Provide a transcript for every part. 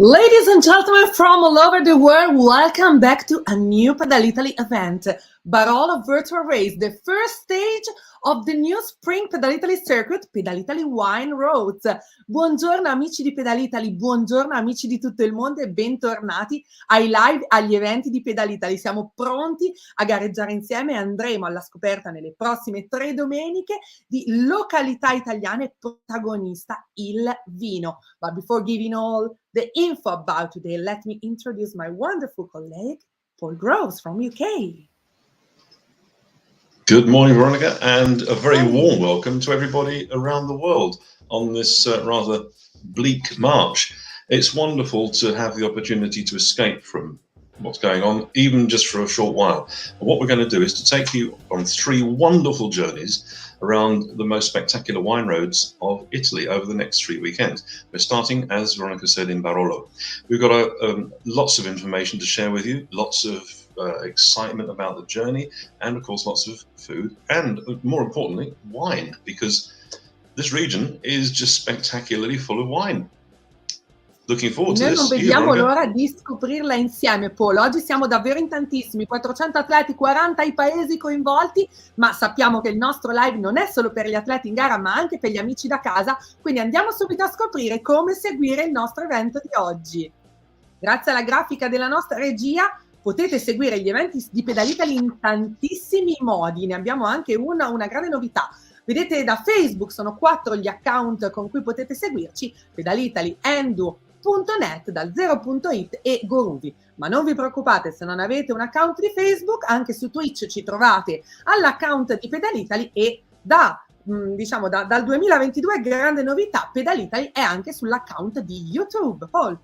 Ladies and gentlemen from all over the world, welcome back to a new Pedalitaly event, Barolo Virtual Race, the first stage of the new spring Pedalitaly circuit, Pedalitaly Wine Roads. Buongiorno amici di Pedalitaly, buongiorno amici di tutto il mondo e bentornati ai live, agli eventi di Pedalitaly. Siamo pronti a gareggiare insieme e andremo alla scoperta nelle prossime 3 domeniche di località italiane, protagonista il vino. But before giving all the info about today, let me introduce my wonderful colleague, Paul Groves from UK. Good morning, Veronica, and a very warm welcome to everybody around the world on this rather bleak March. It's wonderful to have the opportunity to escape from what's going on, even just for a short while. And what we're going to do is to take you on 3 wonderful journeys around the most spectacular wine roads of Italy over the next 3 weekends. We're starting, as Veronica said, in Barolo. We've got lots of information to share with you, lots of excitement about the journey, and of course lots of food and, more importantly, wine, because this region is just spectacularly full of wine. Looking forward to Noi this. non vediamo l'ora di scoprirla insieme, Paul. Oggi siamo davvero in tantissimi, 400 atleti, 40 i paesi coinvolti, ma sappiamo che il nostro live non è solo per gli atleti in gara, ma anche per gli amici da casa, quindi andiamo subito a scoprire come seguire il nostro evento di oggi. Grazie alla grafica della nostra regia potete seguire gli eventi di Pedalitaly in tantissimi modi, ne abbiamo anche una grande novità. Vedete da Facebook sono 4 gli account con cui potete seguirci, Pedalitaly, Endu.net, dal 0.it e Goruvi. Ma non vi preoccupate se non avete un account di Facebook, anche su Twitch ci trovate all'account di Pedalitaly e dal 2022 grande novità, Pedalitaly è anche sull'account di YouTube. Paul.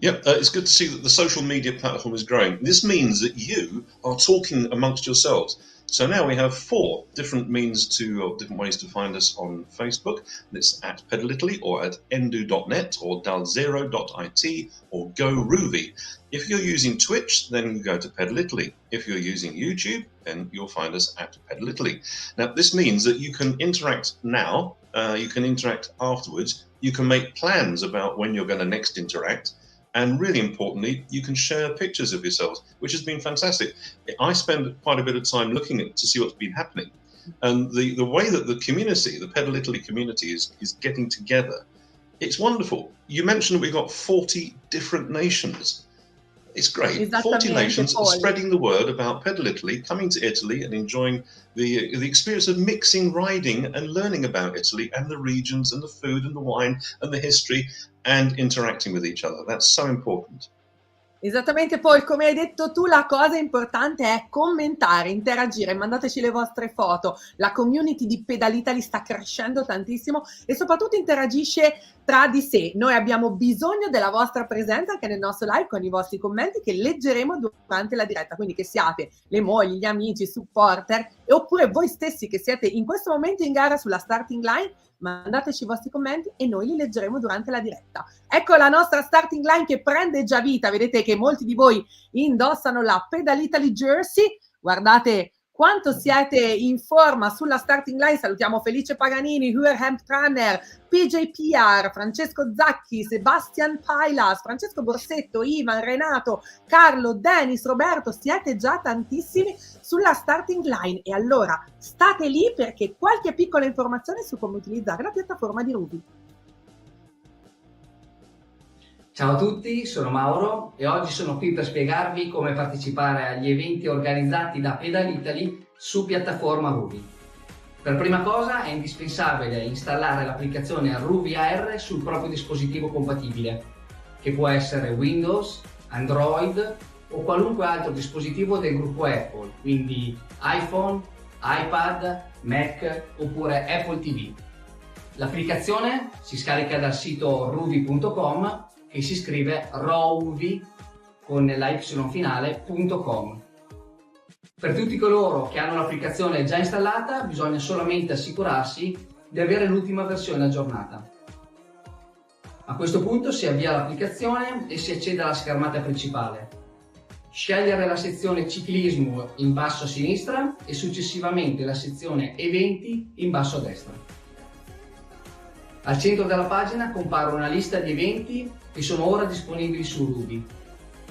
Yep, it's good to see that the social media platform is growing. This means that you are talking amongst yourselves. So now we have 4 different different ways to find us on Facebook. It's at Pedalitaly or at endu.net or dal0.it or goruvi. If you're using Twitch, then you go to Pedalitaly. If you're using YouTube, then you'll find us at Pedalitaly. Now, this means that you can interact now, you can interact afterwards, you can make plans about when you're going to next interact. And really importantly, you can share pictures of yourselves, which has been fantastic. I spend quite a bit of time looking to see what's been happening. And the way that the community, the Pedalitaly community is getting together, it's wonderful. You mentioned we've got 40 different nations. It's great. 40 nations are spreading the word about Pedalitaly, coming to Italy and enjoying the experience of mixing, riding and learning about Italy and the regions and the food and the wine and the history and interacting with each other. That's so important. Esattamente, Paul, come hai detto tu, la cosa importante è commentare, interagire, mandateci le vostre foto. La community di Pedalitaly sta crescendo tantissimo e soprattutto interagisce tra di sé. Noi abbiamo bisogno della vostra presenza anche nel nostro live con i vostri commenti che leggeremo durante la diretta, quindi che siate le mogli, gli amici, i supporter oppure voi stessi che siete in questo momento in gara sulla starting line, mandateci i vostri commenti e noi li leggeremo durante la diretta. Ecco la nostra starting line che prende già vita, vedete che molti di voi indossano la Pedalitaly jersey, guardate quanto siete in forma sulla starting line. Salutiamo Felice Paganini, Hurham Tranner, PJPR, Francesco Zacchi, Sebastian Pailas, Francesco Borsetto, Ivan, Renato, Carlo, Dennis, Roberto, siete già tantissimi sulla starting line e allora state lì perché qualche piccola informazione su come utilizzare la piattaforma di Ruby. Ciao a tutti, sono Mauro e oggi sono qui per spiegarvi come partecipare agli eventi organizzati da Pedalitaly su piattaforma Ruby. Per prima cosa è indispensabile installare l'applicazione Ruby AR sul proprio dispositivo compatibile, che può essere Windows, Android o qualunque altro dispositivo del gruppo Apple, quindi iPhone, iPad, Mac oppure Apple TV. L'applicazione si scarica dal sito ruby.com che si scrive ruby con la y finale.com. Per tutti coloro che hanno l'applicazione già installata bisogna solamente assicurarsi di avere l'ultima versione aggiornata. A questo punto si avvia l'applicazione e si accede alla schermata principale. Scegliere la sezione ciclismo in basso a sinistra e successivamente la sezione eventi in basso a destra. Al centro della pagina compare una lista di eventi che sono ora disponibili su Ruby.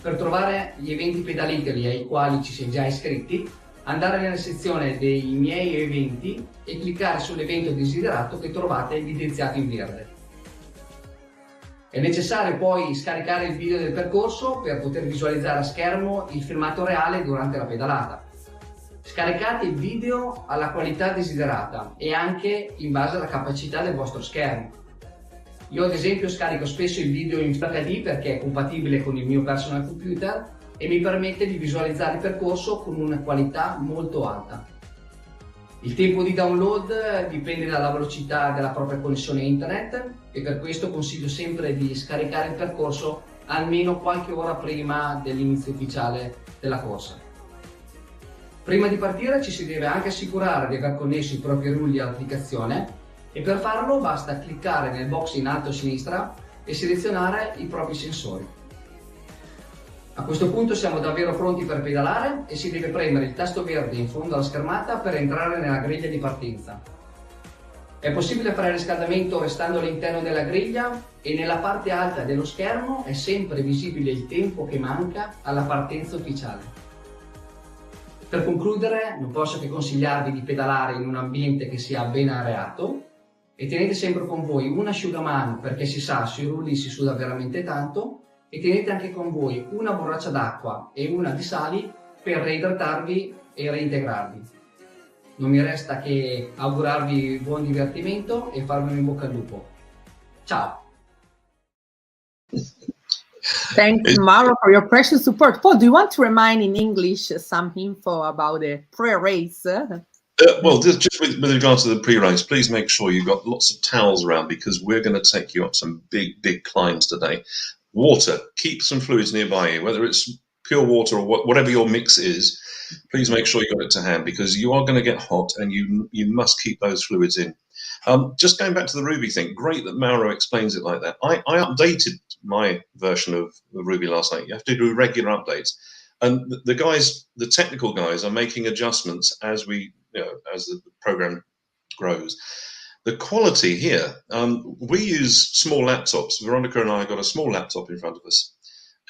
Per trovare gli eventi Pedalitaly ai quali ci si è già iscritti, andare nella sezione dei miei eventi e cliccare sull'evento desiderato che trovate evidenziato in verde. È necessario poi scaricare il video del percorso per poter visualizzare a schermo il filmato reale durante la pedalata. Scaricate il video alla qualità desiderata e anche in base alla capacità del vostro schermo. Io ad esempio scarico spesso il video in Full HD perché è compatibile con il mio personal computer e mi permette di visualizzare il percorso con una qualità molto alta. Il tempo di download dipende dalla velocità della propria connessione internet e per questo consiglio sempre di scaricare il percorso almeno qualche ora prima dell'inizio ufficiale della corsa. Prima di partire ci si deve anche assicurare di aver connesso i propri rulli all'applicazione e per farlo basta cliccare nel box in alto a sinistra e selezionare i propri sensori. A questo punto siamo davvero pronti per pedalare e si deve premere il tasto verde in fondo alla schermata per entrare nella griglia di partenza. È possibile fare il riscaldamento restando all'interno della griglia e nella parte alta dello schermo è sempre visibile il tempo che manca alla partenza ufficiale. Per concludere, non posso che consigliarvi di pedalare in un ambiente che sia ben areato e tenete sempre con voi un asciugamano perché si sa, sui rulli si suda veramente tanto, e tenete anche con voi una borraccia d'acqua e una di sali per reidratarvi e reintegrarvi. Non mi resta che augurarvi buon divertimento e farvi un in bocca al lupo. Ciao! Thanks, Mauro, for your precious support. Paul, do you want to remind in English some info about the pre-race? Well, just with regards to the pre-race, please make sure you've got lots of towels around because we're going to take you up some big climbs today. Water, keep some fluids nearby you, whether it's pure water or whatever your mix is. Please make sure you got it to hand because you are going to get hot and you must keep those fluids in. Just going back to the Ruby thing, great that Mauro explains it like that. I updated my version of Ruby last night. You have to do regular updates, and the guys, the technical guys, are making adjustments as as the program grows. The quality here, we use small laptops. Veronica and I got a small laptop in front of us,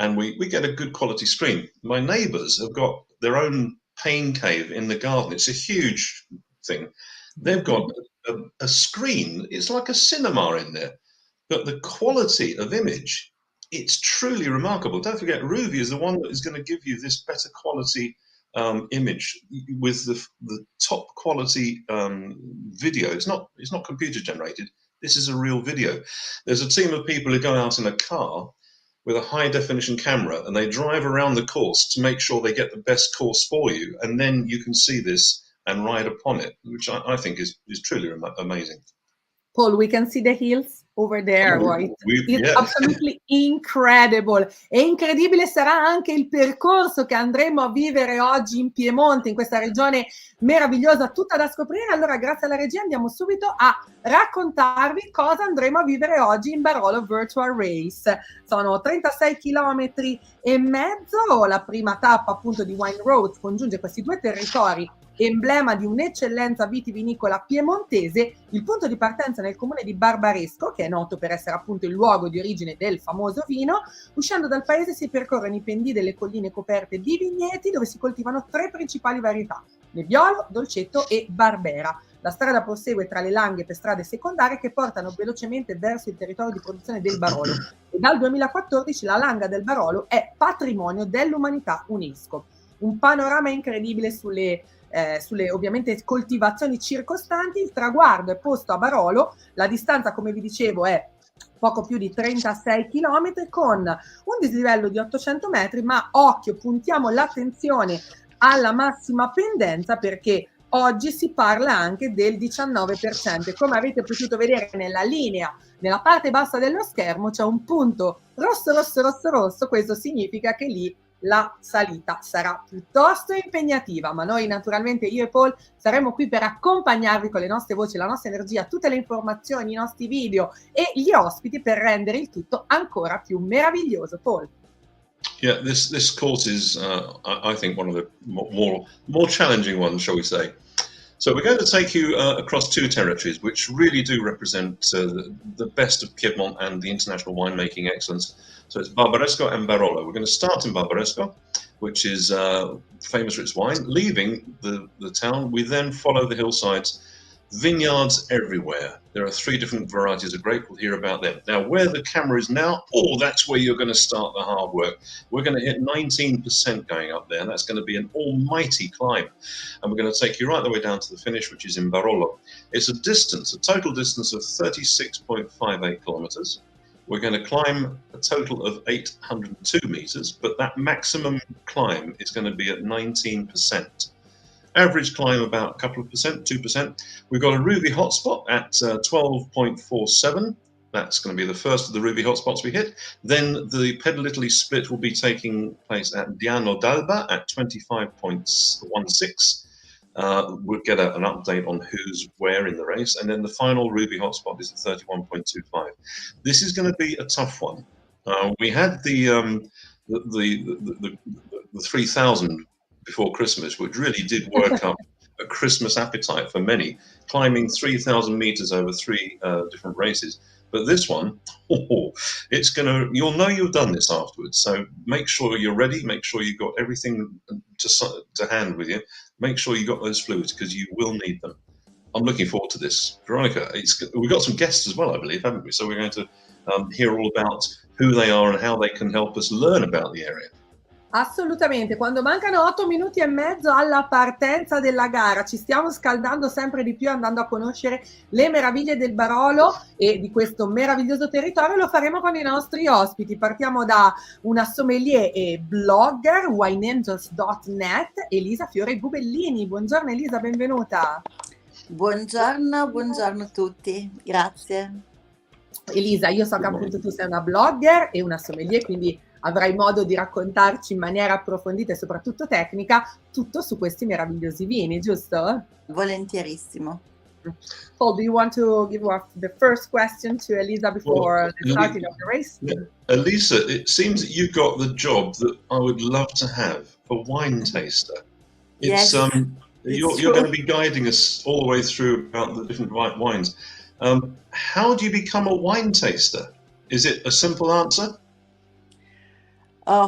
and we get a good quality screen. My neighbours have got their own pain cave in the garden. It's a huge thing. They've got a screen. It's like a cinema in there, but the quality of image, it's truly remarkable. Don't forget, Ruby is the one that is going to give you this better quality image with the top quality video. It's not computer generated. This is a real video. There's a team of people who go out in a car with a high definition camera and they drive around the course to make sure they get the best course for you, and then you can see this and ride upon it, which I think is truly amazing. Paul, we can see the hills over there, right? It's absolutely incredible. E incredibile sarà anche il percorso che andremo a vivere oggi in Piemonte, in questa regione meravigliosa, tutta da scoprire. Allora, grazie alla regia, andiamo subito a raccontarvi cosa andremo a vivere oggi in Barolo Virtual Race. Sono 36 chilometri e mezzo, la prima tappa appunto di Wine Roads congiunge questi due territori, emblema di un'eccellenza vitivinicola piemontese. Il punto di partenza nel comune di Barbaresco, che è noto per essere appunto il luogo di origine del famoso vino. Uscendo dal paese si percorrono i pendii delle colline coperte di vigneti dove si coltivano tre principali varietà: Nebbiolo, Dolcetto e Barbera. La strada prosegue tra le Langhe per strade secondarie che portano velocemente verso il territorio di produzione del Barolo, e dal 2014 la Langa del Barolo è patrimonio dell'umanità UNESCO. Un panorama incredibile sulle ovviamente coltivazioni circostanti. Il traguardo è posto a Barolo, la distanza, come vi dicevo, è poco più di 36 km con un dislivello di 800 metri, ma occhio, puntiamo l'attenzione alla massima pendenza perché oggi si parla anche del 19%. Come avete potuto vedere nella linea, nella parte bassa dello schermo c'è un punto rosso, questo significa che lì la salita sarà piuttosto impegnativa, ma noi naturalmente, io e Paul, saremo qui per accompagnarvi con le nostre voci, la nostra energia, tutte le informazioni, i nostri video e gli ospiti per rendere il tutto ancora più meraviglioso. Paul. Yeah, this course is, I think, one of the more challenging ones, shall we say. So we're going to take you across two territories which really do represent the best of Piedmont and the international winemaking excellence. So it's Barbaresco and Barolo. We're going to start in Barbaresco, which is famous for its wine. Leaving the town, we then follow the hillsides, vineyards everywhere. There are 3 different varieties of grape. We'll hear about them. Now, where the camera is now, that's where you're going to start the hard work. We're going to hit 19% going up there, and that's going to be an almighty climb. And we're going to take you right the way down to the finish, which is in Barolo. It's a total distance of 36.58 kilometers. We're going to climb a total of 802 meters, but that maximum climb is going to be at 19%. Average climb about a couple of percent, 2%. We've got a Ruby hotspot at 12.47. That's going to be the first of the Ruby hotspots we hit. Then the Pedalitaly split will be taking place at della at 25.16. We'll get an update on who's where in the race. And then the final Ruby hotspot is at 31.25. This is going to be a tough one. We had the 3,000 before Christmas, which really did work up a Christmas appetite for many, climbing 3,000 meters over 3 different races. But this one, you'll know you've done this afterwards. So make sure you're ready. Make sure you've got everything to hand with you. Make sure you got those fluids, because you will need them. I'm looking forward to this. Veronica, we've got some guests as well, I believe, haven't we? So we're going to hear all about who they are and how they can help us learn about the area. Assolutamente, quando mancano 8 minuti e mezzo alla partenza della gara ci stiamo scaldando sempre di più, andando a conoscere le meraviglie del Barolo e di questo meraviglioso territorio. Lo faremo con i nostri ospiti. Partiamo da una sommelier e blogger, wineangels.net, Elisa Fiore Gubellini. Buongiorno Elisa, benvenuta. Buongiorno a tutti, grazie. Elisa, io so che appunto tu sei una blogger e una sommelier, quindi avrai modo di raccontarci in maniera approfondita e soprattutto tecnica tutto su questi meravigliosi vini, giusto? Volentierissimo. Paul, do you want to give us the first question to Elisa before the starting of the race? Yeah. Elisa, it seems that you've got the job that I would love to have, a wine taster. Yes, You're going to be guiding us all the way through about the different wines. How do you become a wine taster? Is it a simple answer?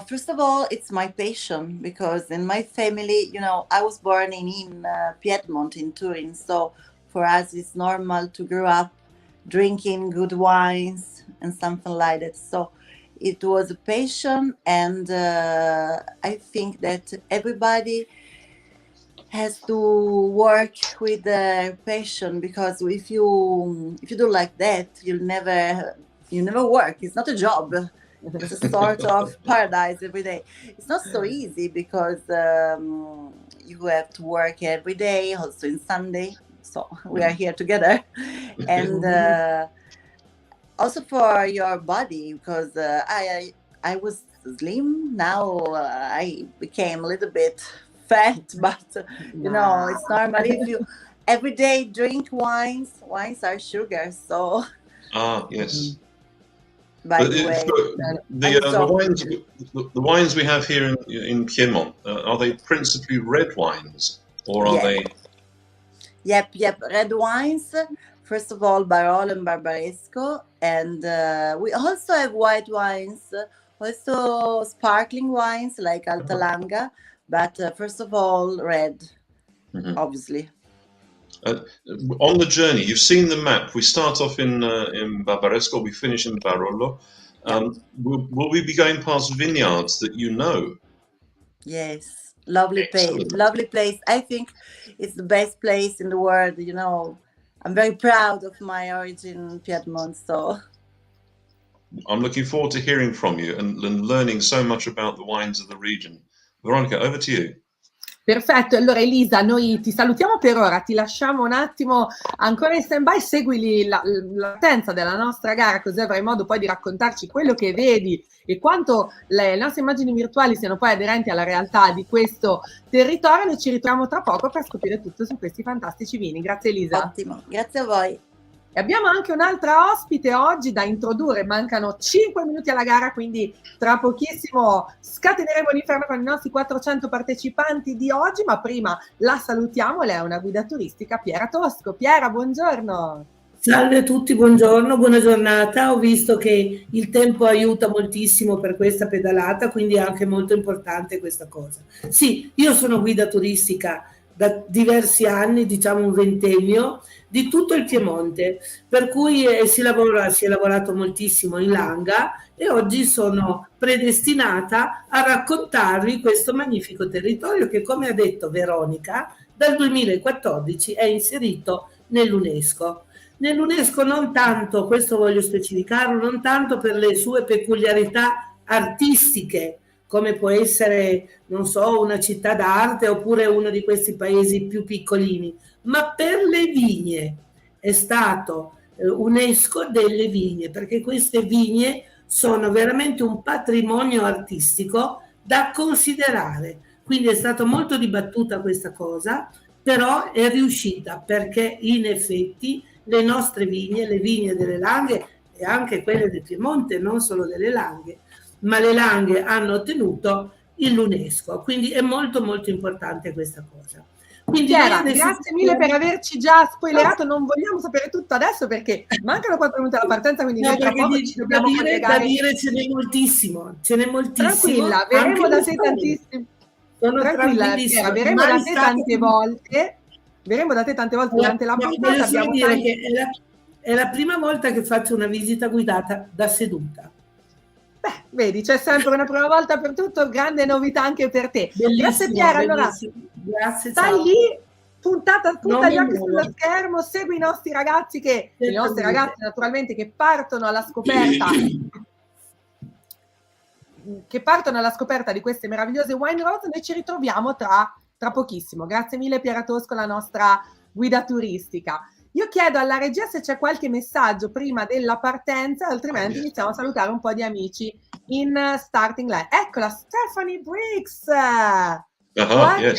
First of all, it's my passion, because in my family, I was born in Piedmont, in Turin. So for us, it's normal to grow up drinking good wines and something like that. So it was a passion, and I think that everybody has to work with their passion, because if you do like that, you never work. It's not a job. It's a sort of paradise every day. It's not so easy, because you have to work every day, also in Sunday. So we are here together. And also for your body, because I was slim. Now I became a little bit fat, but it's normal. If you every day drink wines are sugar. So yes. By the way, the wines we have here in Piedmont, are they principally red wines, or are they? Yep. Red wines. First of all, Barolo and Barbaresco, and we also have white wines, also sparkling wines like Alta Langhe, but first of all, red, obviously. On the journey, you've seen the map. We start off in Barbaresco, we finish in Barolo. Will we be going past vineyards that you know? Yes, lovely place. I think it's the best place in the world. I'm very proud of my origin, Piedmont. So I'm looking forward to hearing from you and learning so much about the wines of the region. Veronica, over to you. Perfetto, allora Elisa, noi ti salutiamo per ora, ti lasciamo un attimo ancora in stand by, segui la partenza della nostra gara, così avrai modo poi di raccontarci quello che vedi e quanto le nostre immagini virtuali siano poi aderenti alla realtà di questo territorio. Noi ci ritroviamo tra poco per scoprire tutto su questi fantastici vini. Grazie Elisa. Ottimo, grazie a voi. E abbiamo anche un'altra ospite oggi da introdurre, mancano 5 minuti alla gara, quindi tra pochissimo scateneremo l'inferno con i nostri 400 partecipanti di oggi, ma prima la salutiamo, lei è una guida turistica, Piera Tosco. Piera, buongiorno. Salve a tutti, buongiorno, buona giornata. Ho visto che il tempo aiuta moltissimo per questa pedalata, quindi è anche molto importante questa cosa. Sì, io sono guida turistica da diversi anni, diciamo un ventennio, di tutto il Piemonte, per cui si è lavorato moltissimo in Langa e oggi sono predestinata a raccontarvi questo magnifico territorio che, come ha detto Veronica, dal 2014 è inserito nell'UNESCO. Nell'UNESCO non tanto, questo voglio specificarlo, non tanto per le sue peculiarità artistiche, come può essere, non so, una città d'arte oppure uno di questi paesi più piccolini, ma per le vigne. È stato UNESCO delle vigne, perché queste vigne sono veramente un patrimonio artistico da considerare. Quindi è stata molto dibattuta questa cosa, però è riuscita perché in effetti le nostre vigne, le vigne delle Langhe e anche quelle del Piemonte, non solo delle Langhe, ma le Langhe hanno ottenuto l'UNESCO, quindi è molto molto importante questa cosa. Quindi Chiara, grazie mille per averci già spoilerato, non vogliamo sapere tutto adesso perché mancano 4 minuti alla partenza, quindi noi tra poco ci dobbiamo collegare. Da dire ce n'è moltissimo, Tranquilla, verremo da te tantissimo. Tranquilla, Chiara, verremo da te tante volte. Verremo da te tante volte durante la puntata. Voglio dire che è la prima volta che faccio una visita guidata da seduta. Beh, vedi, c'è sempre una prima volta per tutto, grande novità anche per te. Bellissimo, grazie Piera, allora grazie, stai ciao. lì, punta gli occhi sullo schermo, segui i nostri ragazzi i nostri ragazzi naturalmente che partono alla scoperta di queste meravigliose wine roads. Noi ci ritroviamo tra pochissimo. Grazie mille Piera Tosco, la nostra guida turistica. Io chiedo alla regia se c'è qualche messaggio prima della partenza, altrimenti iniziamo a salutare un po' di amici in starting line. Eccola, Stephanie Briggs! Welcome! Yes.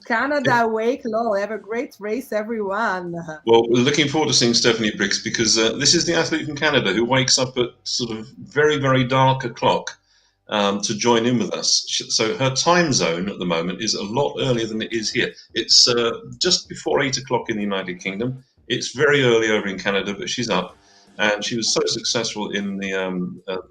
Canada, Wake Low, have a great race, everyone. Well, we're looking forward to seeing Stephanie Briggs because this is the athlete from Canada who wakes up at sort of very, very dark o'clock to join in with us. So her time zone at the moment is a lot earlier than it is here. It's just before 8 o'clock in the United Kingdom. It's very early over in Canada, but she's up. And she was so successful in the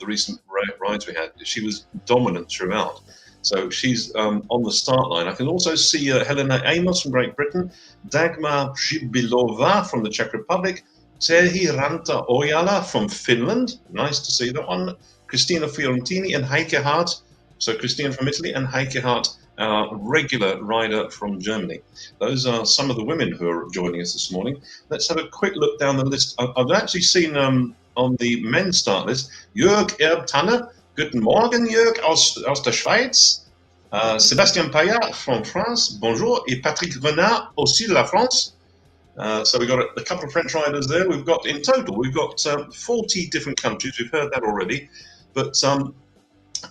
recent rides we had. She was dominant throughout. So she's on the start line. I can also see Helena Amos from Great Britain, Dagmar Przybilova from the Czech Republic, Terhi Ranta Oyala from Finland. Nice to see that one. Christina Fiorentini and Heike Hart, so Christina from Italy and Heike Hart, our regular rider from Germany. Those are some of the women who are joining us this morning. Let's have a quick look down the list. I've actually seen on the men's start list, Jörg Erbtanner. Guten Morgen, Jörg, aus der Schweiz. Sébastien Payat from France, bonjour. Et Patrick Renard, aussi de la France. So we've got a couple of French riders there. We've got, in total, we've got 40 different countries. We've heard that already. But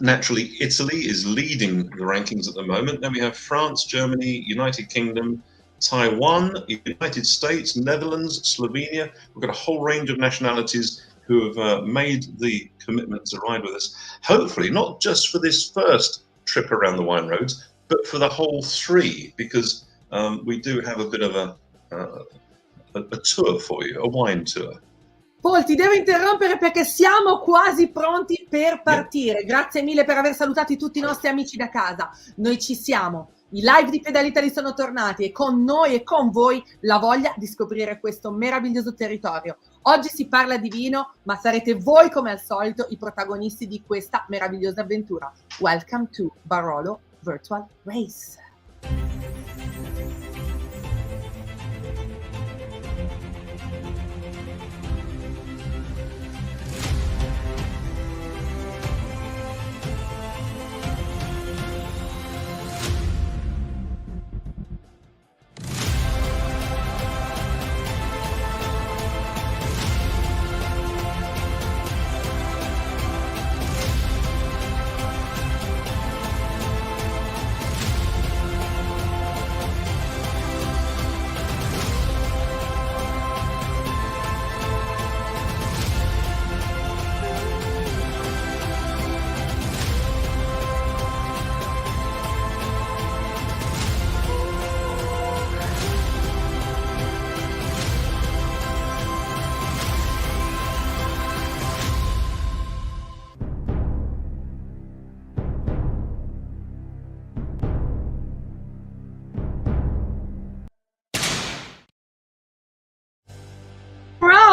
naturally, Italy is leading the rankings at the moment. Then we have France, Germany, United Kingdom, Taiwan, United States, Netherlands, Slovenia. We've got a whole range of nationalities who have made the commitment to ride with us. Hopefully, not just for this first trip around the wine roads, but for the whole 3, because we do have a bit of a tour for you, a wine tour. Paul, ti devo interrompere perché siamo quasi pronti per partire. Grazie mille per aver salutato tutti i nostri amici da casa. Noi ci siamo. I live di Pedalitaly sono tornati e con noi e con voi la voglia di scoprire questo meraviglioso territorio. Oggi si parla di vino, ma sarete voi come al solito i protagonisti di questa meravigliosa avventura. Welcome to Barolo Virtual Race.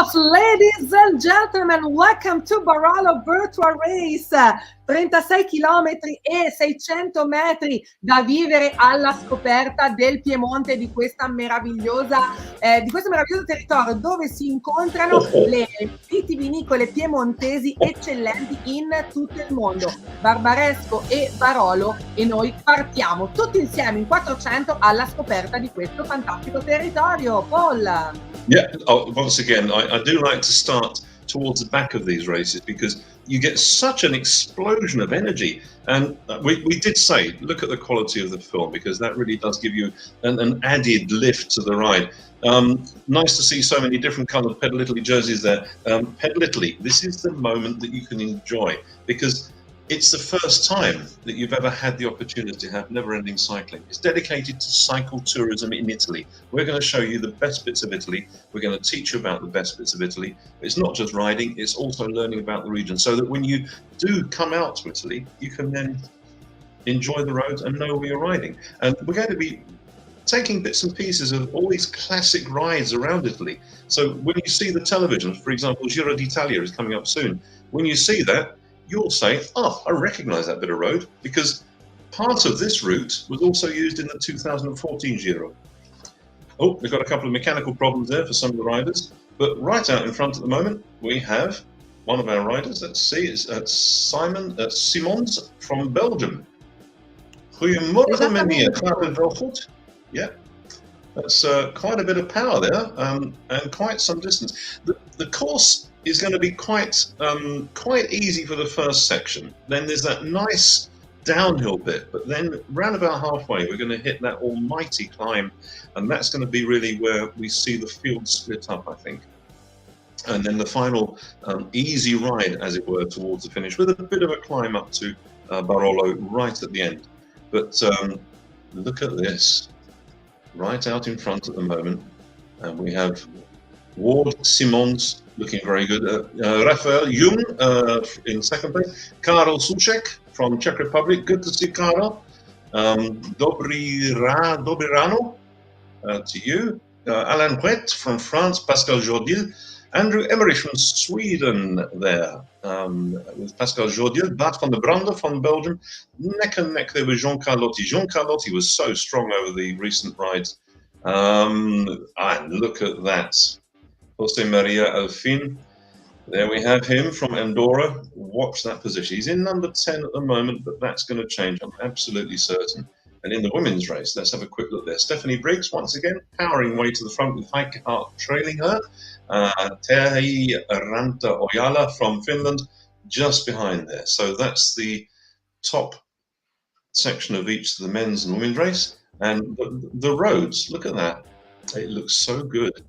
of ladies and gentlemen, welcome to Barolo Virtual Race. 36 km e 600 metri da vivere alla scoperta del Piemonte, di questo meraviglioso territorio dove si incontrano le vitivinicole piemontesi eccellenti in tutto il mondo, Barbaresco e Barolo, e noi partiamo tutti insieme in 400 alla scoperta di questo fantastico territorio. Paul. Yeah, once again, I do like to start towards the back of these races because you get such an explosion of energy. And we did say, look at the quality of the film, because that really does give you an added lift to the ride. Nice to see so many different coloured Pedalitaly jerseys there. Pedalitaly, this is the moment that you can enjoy, because it's the first time that you've ever had the opportunity to have never-ending cycling. It's dedicated to cycle tourism in Italy. We're going to show you the best bits of Italy. We're going to teach you about the best bits of Italy. It's not just riding, it's also learning about the region, so that when you do come out to Italy, you can then enjoy the roads and know where you're riding. And we're going to be taking bits and pieces of all these classic rides around Italy. So when you see the television, for example, Giro d'Italia is coming up soon. When you see that, you'll say, oh, I recognise that bit of road, because part of this route was also used in the 2014 Giro. Oh, we've got a couple of mechanical problems there for some of the riders, but right out in front at the moment, we have one of our riders. Let's see, it's Simons from Belgium. Goedemorgen, meneer. Gaat het wel goed? Yeah, that's quite a bit of power there, and quite some distance. The course is going to be quite easy for the first section. Then there's that nice downhill bit, but then round about halfway we're going to hit that almighty climb, and that's going to be really where we see the field split up, I think. And then the final easy ride, as it were, towards the finish, with a bit of a climb up to Barolo right at the end. But look at this, right out in front at the moment, and we have Ward Simons looking very good. Rafael Jung in second place. Karel Suchek from Czech Republic. Good to see Karel. Dobrirano to you. Alain Huet from France. Pascal Jordil. Andrew Emery from Sweden there with Pascal Jordil. Bart van der Brande from Belgium. Neck and neck there with Jean Carlotti. Jean Carlotti was so strong over the recent rides. And look at that. Jose Maria Alfin, there we have him from Andorra. Watch that position. He's in number 10 at the moment, but that's going to change, I'm absolutely certain. And in the women's race, let's have a quick look there. Stephanie Briggs, once again, powering way to the front with Heike Hart trailing her. Terhi Ranta Oyala from Finland, just behind there. So that's the top section of each of the men's and women's race. And the roads, look at that. It looks so good.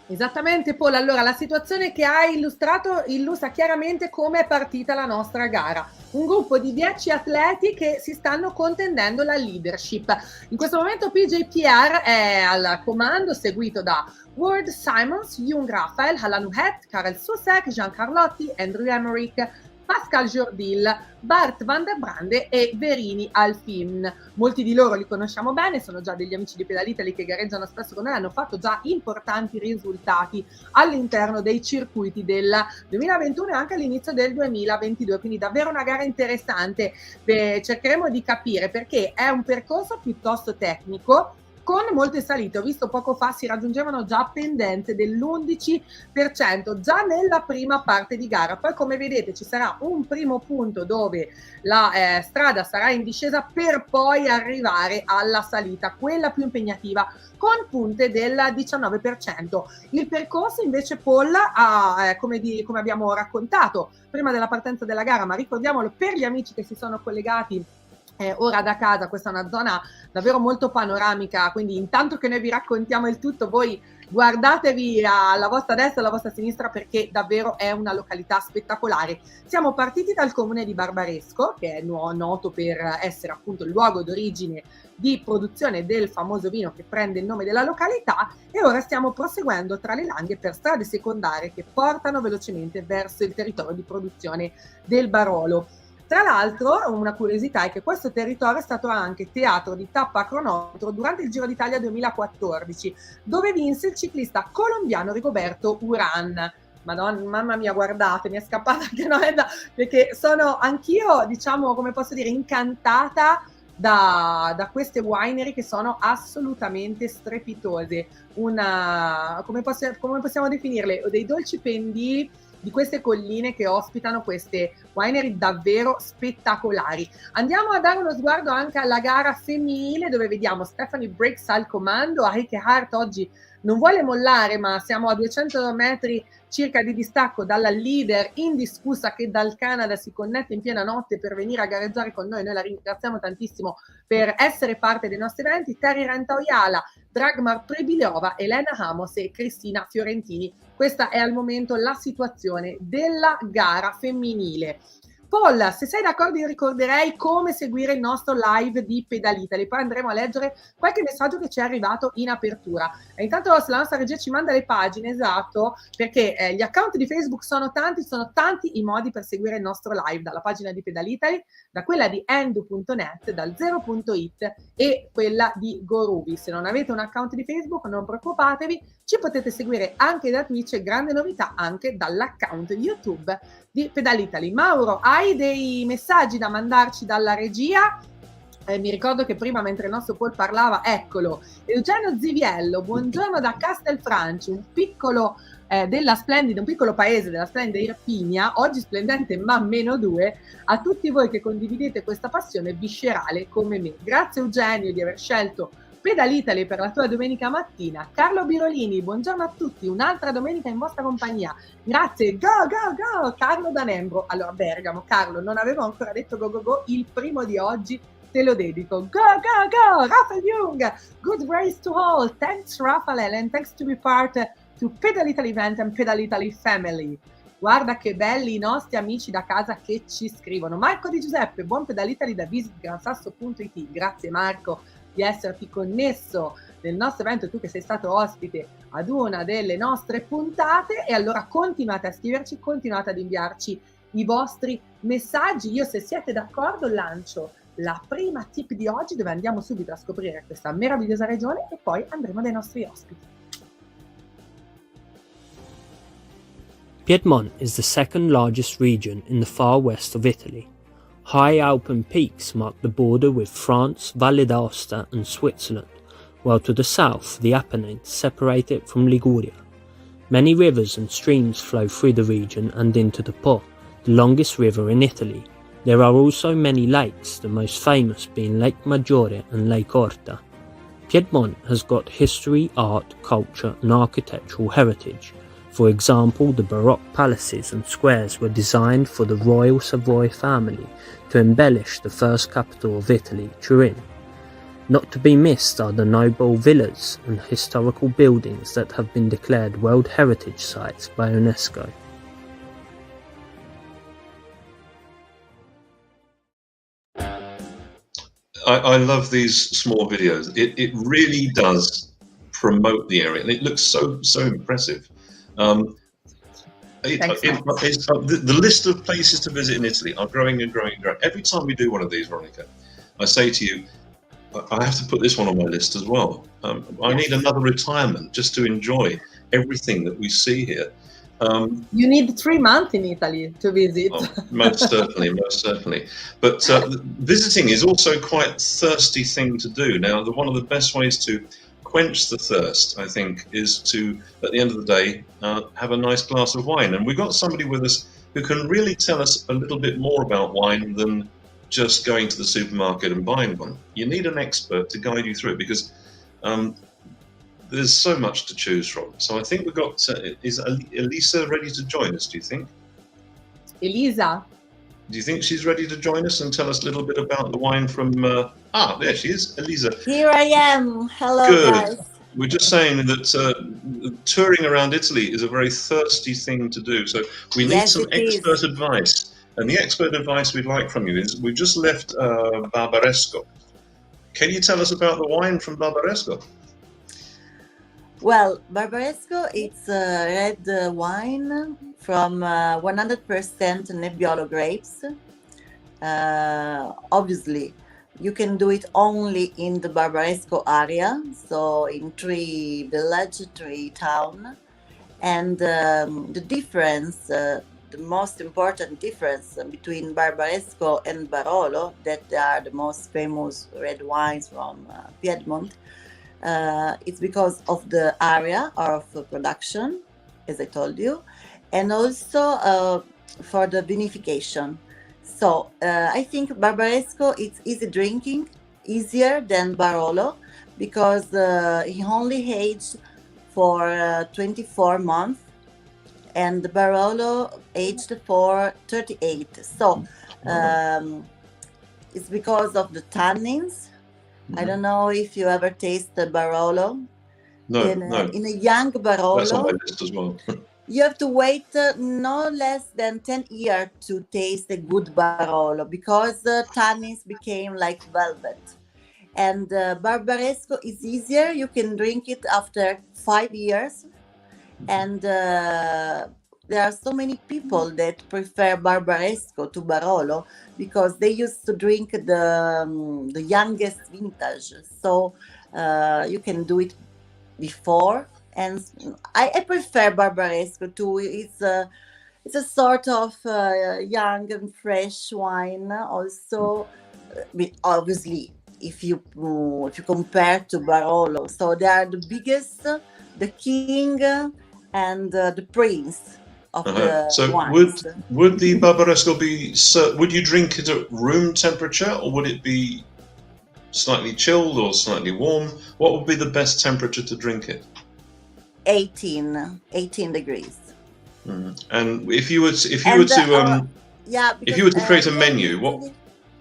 Esattamente, Paul. Allora, la situazione che hai illustrato illustra chiaramente come è partita la nostra gara. Un gruppo di 10 atleti che si stanno contendendo la leadership. In questo momento PJPR è al comando, seguito da Ward Simons, Jung Raphael, Alain Huet, Karel Susek, Jean Carlotti, Andrew Emmerich, Pascal Jordil, Bart van der Brande e Verini Alfin. Molti di loro li conosciamo bene, sono già degli amici di Pedalitaly che gareggiano spesso con noi, hanno fatto già importanti risultati all'interno dei circuiti del 2021 e anche all'inizio del 2022, quindi davvero una gara interessante. Cercheremo di capire perché è un percorso piuttosto tecnico, con molte salite. Ho visto poco fa si raggiungevano già pendenze dell'11% già nella prima parte di gara. Poi, come vedete, ci sarà un primo punto dove la strada sarà in discesa per poi arrivare alla salita, quella più impegnativa, con punte del 19%. Il percorso invece, Paul, come abbiamo raccontato prima della partenza della gara, ma ricordiamolo per gli amici che si sono collegati ora da casa, questa è una zona davvero molto panoramica, quindi intanto che noi vi raccontiamo il tutto, voi guardatevi alla vostra destra e alla vostra sinistra, perché davvero è una località spettacolare. Siamo partiti dal comune di Barbaresco, che è noto per essere appunto il luogo d'origine di produzione del famoso vino che prende il nome della località, e ora stiamo proseguendo tra le Langhe per strade secondarie che portano velocemente verso il territorio di produzione del Barolo. Tra l'altro, una curiosità è che questo territorio è stato anche teatro di tappa a cronometro durante il Giro d'Italia 2014, dove vinse il ciclista colombiano Rigoberto Urán. Madonna, mamma mia, guardate, mi è scappata anche una venda, perché sono anch'io, diciamo, come posso dire, incantata da queste winery che sono assolutamente strepitose. Come possiamo definirle? Dei dolci pendii di queste colline che ospitano queste winery davvero spettacolari. Andiamo a dare uno sguardo anche alla gara femminile, dove vediamo Stephanie Briggs al comando. Heike Hart oggi non vuole mollare, ma siamo a 200 metri circa di distacco dalla leader indiscussa che dal Canada si connette in piena notte per venire a gareggiare con noi. Noi la ringraziamo tantissimo per essere parte dei nostri eventi. Terry Rentaoiala, Dragmar Prebilova, Elena Hamos e Cristina Fiorentini. Questa è al momento la situazione della gara femminile. Paul, se sei d'accordo, io ricorderei come seguire il nostro live di Pedalitaly, poi andremo a leggere qualche messaggio che ci è arrivato in apertura. E intanto se la nostra regia ci manda le pagine, esatto, perché gli account di Facebook sono tanti i modi per seguire il nostro live, dalla pagina di Pedalitaly, da quella di endu.net, dal 0.it e quella di Gorubi. Se non avete un account di Facebook non preoccupatevi, ci potete seguire anche da Twitch e grande novità anche dall'account YouTube di Pedalitaly. Mauro, hai dei messaggi da mandarci dalla regia? Mi ricordo che prima, mentre il nostro Paul parlava, eccolo, Eugenio Ziviello, buongiorno da Castelfranci, un piccolo paese della splendida Irpinia, oggi splendente ma -2, a tutti voi che condividete questa passione viscerale come me. Grazie Eugenio di aver scelto Pedalitaly per la tua domenica mattina. Carlo Birolini, buongiorno a tutti, un'altra domenica in vostra compagnia. Grazie, go go go, Carlo da Nembro. Allora Bergamo, Carlo, non avevo ancora detto go go go, il primo di oggi te lo dedico. Go go go, Rafael Jung, good race to all. Thanks Rafael and thanks to be part to Pedalitaly event and Pedalitaly family. Guarda che belli i nostri amici da casa che ci scrivono. Marco Di Giuseppe, buon Pedalitaly da visitgransasso.it. Grazie Marco di esserti connesso nel nostro evento, tu che sei stato ospite ad una delle nostre puntate. E allora continuate a scriverci, continuate ad inviarci i vostri messaggi. Io, se siete d'accordo, lancio la prima tip di oggi, dove andiamo subito a scoprire questa meravigliosa regione e poi andremo dai nostri ospiti. Piedmont is the second largest region in the far west of Italy. High Alpine peaks mark the border with France, Valle d'Aosta and Switzerland, while to the south the Apennines separate it from Liguria. Many rivers and streams flow through the region and into the Po, the longest river in Italy. There are also many lakes, the most famous being Lake Maggiore and Lake Orta. Piedmont has got history, art, culture and architectural heritage. For example, the Baroque palaces and squares were designed for the royal Savoy family to embellish the first capital of Italy, Turin. Not to be missed are the noble villas and historical buildings that have been declared World Heritage Sites by UNESCO. I love these small videos. It really does promote the area, and it looks so impressive. The list of places to visit in Italy are growing and growing and growing. Every time we do one of these, Veronica, I say to you, I have to put this one on my list as well. I need another retirement just to enjoy everything that we see here. You need 3 months in Italy to visit. Oh, most certainly. But visiting is also quite a thirsty thing to do. Now, one of the best ways to quench the thirst, I think, is to, at the end of the day, have a nice glass of wine. And we've got somebody with us who can really tell us a little bit more about wine than just going to the supermarket and buying one. You need an expert to guide you through it, because there's so much to choose from. So I think we've got, is Elisa ready to join us, do you think? Elisa? Do you think she's ready to join us and tell us a little bit about the wine from, there she is, Elisa. Here I am. Hello, Good. guys. We're just saying that touring around Italy is a very thirsty thing to do. So we need some expert advice. And the expert advice we'd like from you is, we've just left Barbaresco. Can you tell us about the wine from Barbaresco? Well, Barbaresco, it's a red wine from 100% Nebbiolo grapes. Obviously, you can do it only in the Barbaresco area, so in 3 villages, 3 towns. And the difference, the most important difference between Barbaresco and Barolo, that are the most famous red wines from Piedmont, it's because of the area of production, as I told you, and also for the vinification. So I think Barbaresco is easy drinking, easier than Barolo, because he only aged for 24 months, and the Barolo aged for 38. So it's because of the tannins. I don't know if you ever tasted Barolo. No, In a young Barolo, that's on my list as well. you have to wait no less than 10 years to taste a good Barolo, because the tannins became like velvet. And Barbaresco is easier. You can drink it after 5 years. And there are so many people that prefer Barbaresco to Barolo because they used to drink the youngest vintage. So you can do it before. And I prefer Barbaresco too. It's a sort of young and fresh wine. Also, obviously, if you compare to Barolo, so they are the biggest, the king, and the prince of the So wines. would the Barbaresco be? Would you drink it at room temperature, or would it be slightly chilled or slightly warm? What would be the best temperature to drink it? 18 degrees. And if you were to create a menu, what?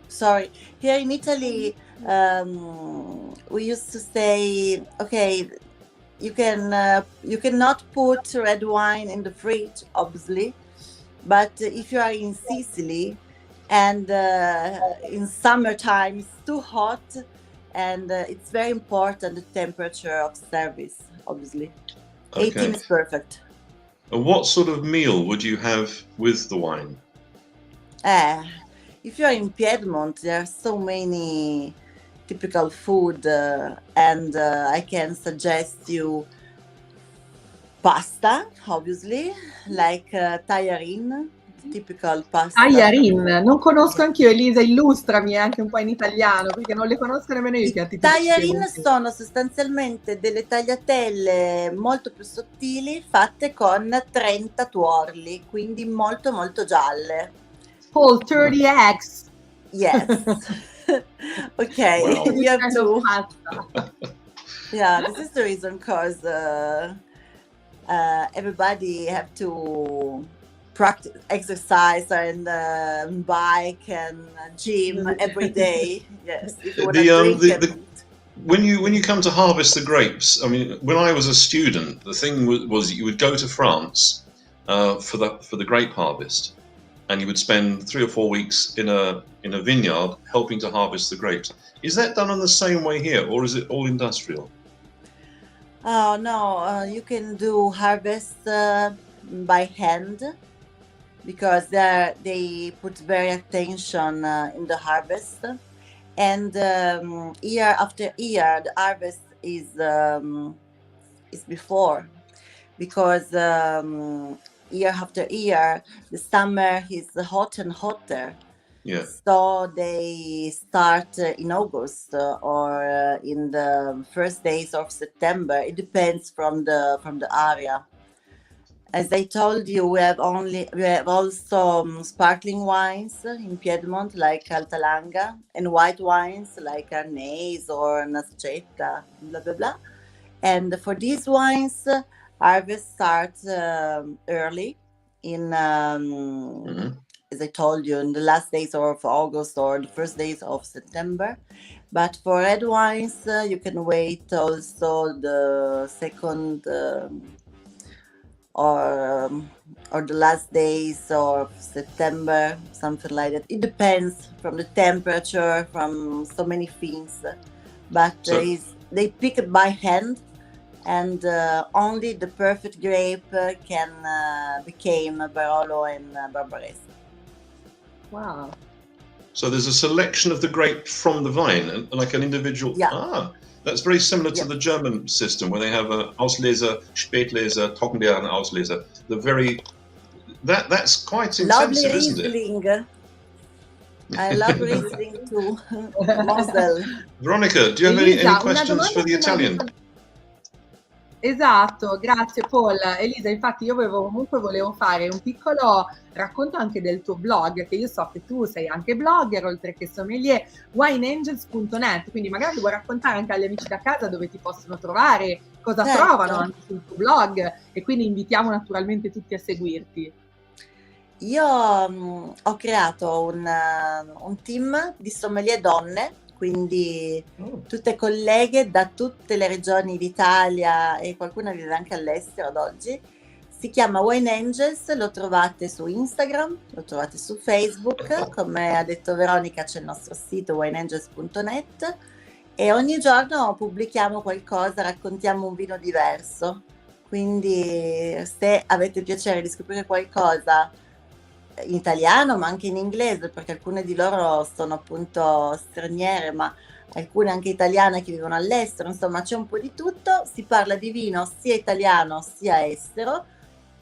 Sorry, here in Italy, we used to say, okay, you cannot put red wine in the fridge, obviously, but if you are in Sicily and in summertime it's too hot, and it's very important the temperature of service, obviously. Okay. 18 is perfect. And what sort of meal would you have with the wine? If you are in Piedmont, there are so many typical food, and I can suggest you pasta, obviously, like tajarin, typical pasta. Tajarin, non conosco anch'io. Elisa, illustrami anche un po' in italiano, perché non le conosco nemmeno io i piatti tipici. Tajarin sono sostanzialmente delle tagliatelle molto più sottili, fatte con 30 tuorli, quindi molto molto gialle. Whole 30 eggs. Yes. Okay, Wow. you have to. Yeah, this is the reason, because everybody have to practice, exercise, and bike and gym every day. Yes, if you want to drink when you come to harvest the grapes, I mean, when I was a student, the thing was you would go to France for the grape harvest, and you would spend 3 or 4 weeks in a vineyard helping to harvest the grapes. Is that done in the same way here, or is it all industrial? Oh no, you can do harvest by hand, because they put very attention in the harvest, and year after year the harvest is before, because year after year the summer is hot and hotter. Yeah. So they start in August or in the first days of September. It depends from the area. As I told you, we have also sparkling wines in Piedmont, like Altalanga, and white wines like Arnese or Nascetta, blah blah blah. And for these wines, harvest starts early in. As I told you, in the last days of August or the first days of September. But for red wines, you can wait also the second or the last days of September, something like that. It depends from the temperature, from so many things. But they pick it by hand, and only the perfect grape can become Barolo and Barbaresco. Wow. So there's a selection of the grape from the vine, and like an individual. Yeah. That's very similar to the German system, where they have a Auslese, Spätlese, Trockenbeeren Auslese. That's quite Lovely intensive, isn't it? Riesling. I love Riesling too. Mosel. Veronica, do you have Elisa, any una questions domanda for the prima di- Italian? Esatto, grazie Paul. Elisa, infatti io volevo fare un piccolo racconto anche del tuo blog, che io so che tu sei anche blogger, oltre che sommelier, wineangels.net, quindi magari vuoi raccontare anche agli amici da casa dove ti pospossono trovare, cosa Certo. trovano anche sul tuo blog, e quindi invitiamo naturalmente tutti a seguirti. Io ho creato un team di sommelier donne, quindi tutte colleghe da tutte le regioni d'Italia e qualcuna vive anche all'estero ad oggi. Si chiama Wine Angels, lo trovate su Instagram, lo trovate su Facebook, come ha detto Veronica c'è il nostro sito wineangels.net e ogni giorno pubblichiamo qualcosa, raccontiamo un vino diverso. Quindi se avete piacere di scoprire qualcosa in italiano ma anche in inglese, perché alcune di loro sono appunto straniere, ma alcune anche italiane che vivono all'estero, insomma c'è un po' di tutto, si parla di vino sia italiano sia estero,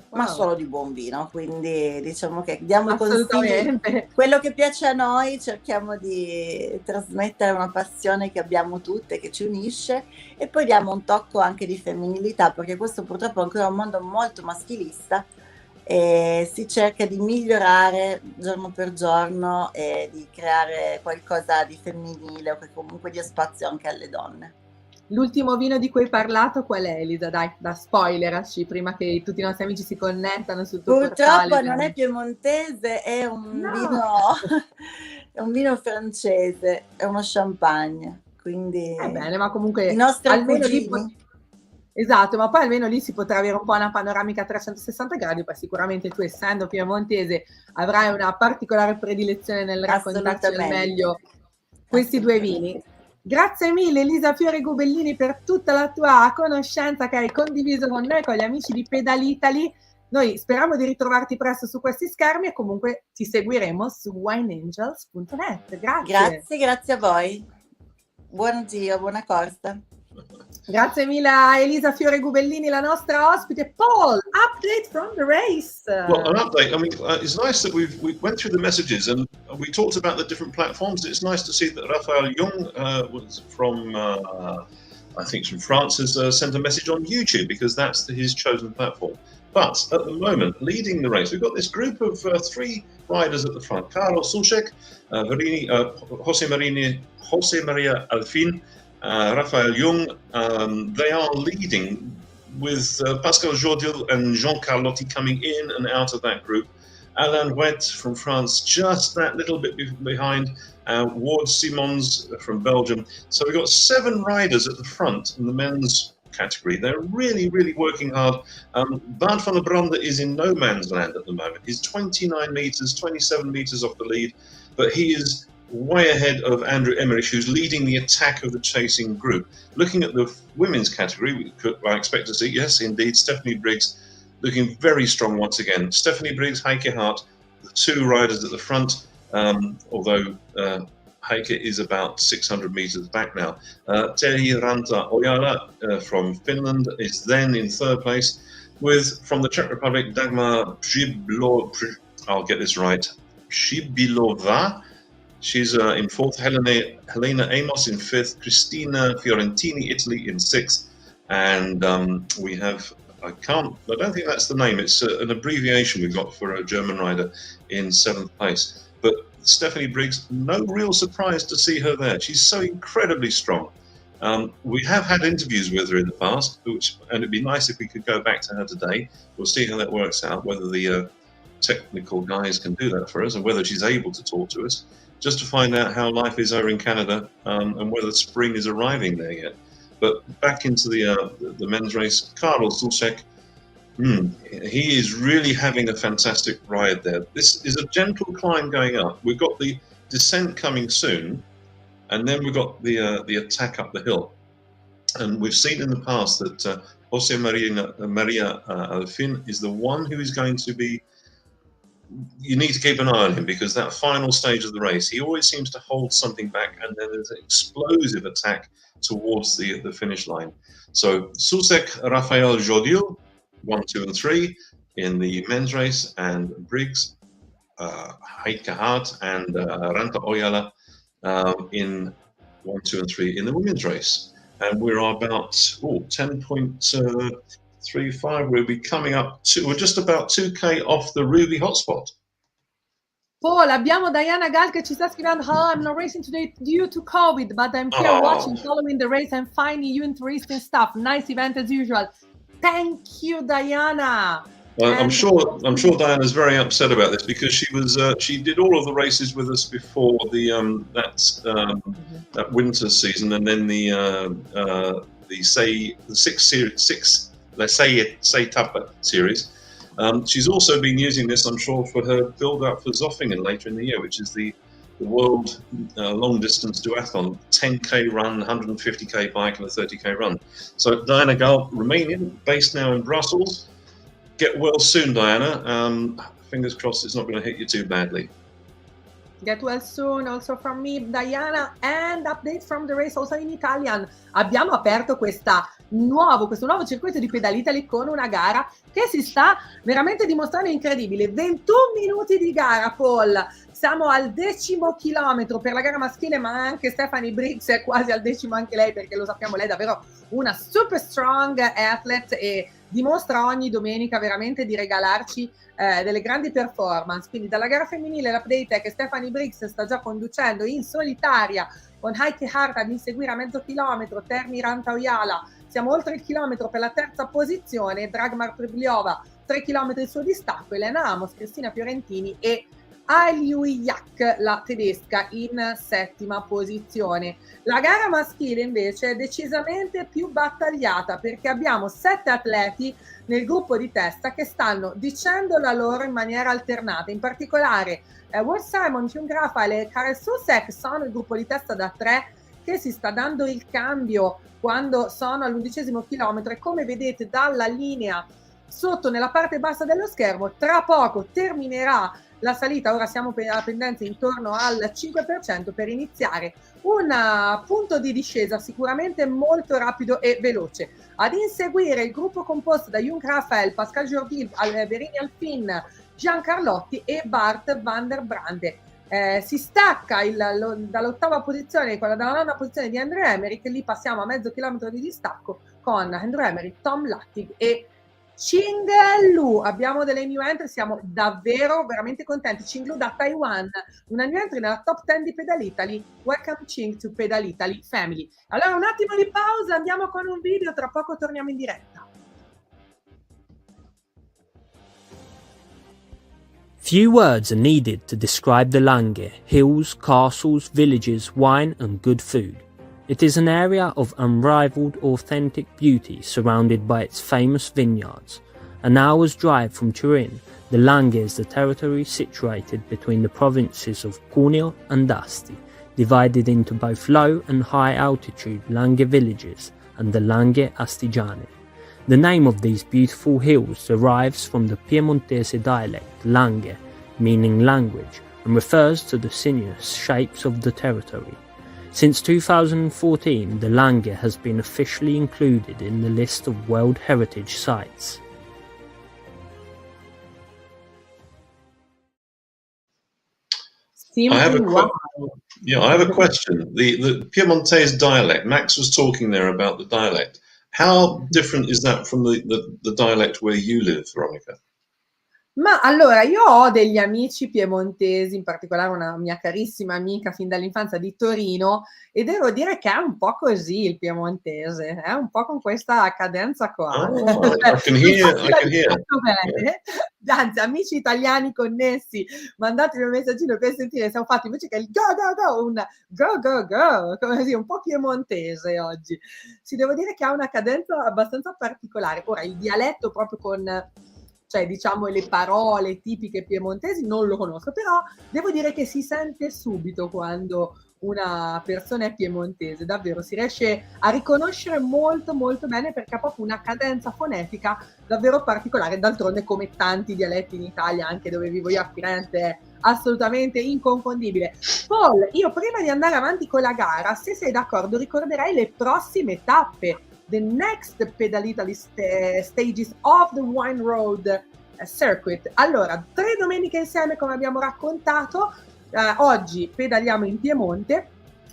ma solo di buon vino, quindi diciamo che diamo consigli, quello che piace a noi, cerchiamo di trasmettere una passione che abbiamo tutte, che ci unisce, e poi diamo un tocco anche di femminilità, perché questo purtroppo è ancora un mondo molto maschilista e si cerca di migliorare giorno per giorno e di creare qualcosa di femminile o che comunque dia spazio anche alle donne. L'ultimo vino di cui hai parlato qual è, Elisa? Dai, da spoilerci prima che tutti i nostri amici si connettano sul tuo portale. Purtroppo non è piemontese, è un vino francese, è uno champagne, quindi bene, ma comunque i nostri almeno cugini. Esatto, ma poi almeno lì si potrà avere un po' una panoramica a 360 gradi, poi sicuramente tu, essendo piemontese, avrai una particolare predilezione nel raccontarci al meglio questi due vini. Grazie mille Elisa Fiore Gubellini per tutta la tua conoscenza che hai condiviso con noi, con gli amici di Pedalitaly. Noi speriamo di ritrovarti presto su questi schermi e comunque ti seguiremo su wineangels.net. Grazie a voi. Buon giro, buona corsa. Grazie mille a Elisa Fiore Gubellini, la nostra ospite. Paul, update from the race. Well, an update. I mean, it's nice that we went through the messages and we talked about the different platforms. It's nice to see that Raphael Jung was from, I think, from France, has sent a message on YouTube because that's his chosen platform. But at the moment, leading the race, we've got this group of 3 riders at the front: Carlos Sulcek, Jose Maria Alfin, Raphael Jung. They are leading with Pascal Jourdil and Jean Carlotti coming in and out of that group. Alain Wet from France just that little bit behind. Ward Simons from Belgium. So we've got 7 riders at the front in the men's category. They're really, really working hard. Bart van der Brande is in no man's land at the moment. He's 29 meters, 27 meters off the lead, but he is way ahead of Andrew Emmerich, who's leading the attack of the chasing group. Looking at the women's category, I expect to see, yes, indeed, Stephanie Briggs looking very strong once again. Stephanie Briggs, Heike Hart, the 2 riders at the front, although Heike is about 600 meters back now. Terhi Ranta Ojala from Finland is then in 3rd place, with, from the Czech Republic, Dagmar I'll get this right, Shibilova. She's in 4th, Helena Amos in 5th, Cristina Fiorentini, Italy in 6th, and we have, I don't think that's the name, it's an abbreviation we've got for a German rider in 7th place. But Stephanie Briggs, no real surprise to see her there. She's so incredibly strong. We have had interviews with her in the past, and it'd be nice if we could go back to her today. We'll see how that works out, whether the technical guys can do that for us, and whether she's able to talk to us, just to find out how life is over in Canada, and whether spring is arriving there yet. But back into the men's race, Carlos Sulcek, he is really having a fantastic ride there. This is a gentle climb going up. We've got the descent coming soon, and then we've got the attack up the hill. And we've seen in the past that Jose Maria Alfin is the one who is going to be you need to keep an eye on him, because that final stage of the race, he always seems to hold something back, and then there's an explosive attack towards the finish line. So Susek Rafael Jodil, 1, 2, and 3 in the men's race, and Briggs, Heike Hart, and Ranta Oyala in 1, 2, and 3 in the women's race. And we're about 10.35. We'll be coming up to, we're just about 2K off the Ruby hotspot. Paul, abbiamo Diana Gal che ci sta scrivendo: "Hello, I'm not racing today due to COVID, but I'm here watching, following the race and finding you interesting stuff. Nice event as usual." Thank you, Diana. I'm sure Diana's very upset about this, because she did all of the races with us before that winter season, and then the tappa series. She's also been using this, I'm sure, for her build-up for Zofingen later in the year, which is the world long-distance duathlon, 10K run, 150K bike, and a 30K run. So Diana Gal, Romanian, based now in Brussels. Get well soon, Diana. Fingers crossed it's not going to hit you too badly. Get well soon also from me, Diana, and update from the race also in Italian. Abbiamo aperto questo nuovo circuito di Pedalitaly con una gara che si sta veramente dimostrando incredibile. 21 minuti di gara, Paul. Siamo al 10° chilometro per la gara maschile, ma anche Stephanie Briggs è quasi al 10° anche lei, perché lo sappiamo, lei è davvero una super strong athlete e dimostra ogni domenica veramente di regalarci delle grandi performance. Quindi dalla gara femminile l'update è che Stephanie Briggs sta già conducendo in solitaria con Heike Hart ad inseguire a mezzo chilometro, Terni Rantaojala, siamo oltre il chilometro per la terza posizione, Dragmar Pribliova 3 km il suo distacco, Elena Amos, Cristina Fiorentini e Aliuyak, la tedesca, in 7ª posizione. La gara maschile invece è decisamente più battagliata, perché abbiamo 7 atleti nel gruppo di testa che stanno dicendo la loro in maniera alternata. In particolare Ward Simon, Jung Rafael e Karel Susek sono il gruppo di testa da 3 che si sta dando il cambio quando sono all'11° chilometro, e come vedete dalla linea sotto nella parte bassa dello schermo, tra poco terminerà la salita. Ora siamo per la pendenza intorno al 5% per iniziare un punto di discesa sicuramente molto rapido e veloce. Ad inseguire il gruppo composto da Jung Rafael, Pascal Jordi, Verini Alfin, Gian Carlotti e Bart van der Brande. Si stacca dall'8ª posizione, dalla 9ª posizione di Andrew Emmerich, e lì passiamo a mezzo chilometro di distacco con Andrew Emmerich, Tom Lattig e Qing Lu. Abbiamo delle new entry, siamo davvero veramente contenti. Qing Lu da Taiwan, una new entry nella top 10 di Pedalitaly. Welcome Qing to Pedalitaly Family. Allora un attimo di pausa, andiamo con un video, tra poco torniamo in diretta. Few words are needed to describe the Langhe: hills, castles, villages, wine and good food. It is an area of unrivaled authentic beauty surrounded by its famous vineyards. An hour's drive from Turin, the Langhe is the territory situated between the provinces of Cuneo and Asti, divided into both low and high altitude Langhe villages and the Langhe Astigiane. The name of these beautiful hills derives from the Piemontese dialect Langhe, meaning language, and refers to the sinuous shapes of the territory. Since 2014, the Langhe has been officially included in the list of World Heritage Sites. I have a question. The Piemontese dialect, Max was talking there about the dialect. How different is that from the dialect where you live, Veronica? Ma allora, io ho degli amici piemontesi, in particolare una mia carissima amica fin dall'infanzia di Torino, e devo dire che è un po' così il piemontese, è un po' con questa cadenza qua. Oh, I can hear. Bene. Anzi, amici italiani connessi, mandatemi un messaggino per sentire, siamo fatti invece che il go go go, un go go go, come dire, un po' piemontese oggi. Sì, devo dire che ha una cadenza abbastanza particolare. Ora, il dialetto proprio con, cioè diciamo le parole tipiche piemontesi non lo conosco, però devo dire che si sente subito quando una persona è piemontese, davvero si riesce a riconoscere molto molto bene perché ha proprio una cadenza fonetica davvero particolare, d'altronde come tanti dialetti in Italia, anche dove vivo io a Firenze, è assolutamente inconfondibile. Paul, io prima di andare avanti con la gara, se sei d'accordo, ricorderei le prossime tappe, the next Pedalitaly stages of the Wine Road circuit. Allora, 3 domeniche insieme come abbiamo raccontato, oggi pedaliamo in Piemonte,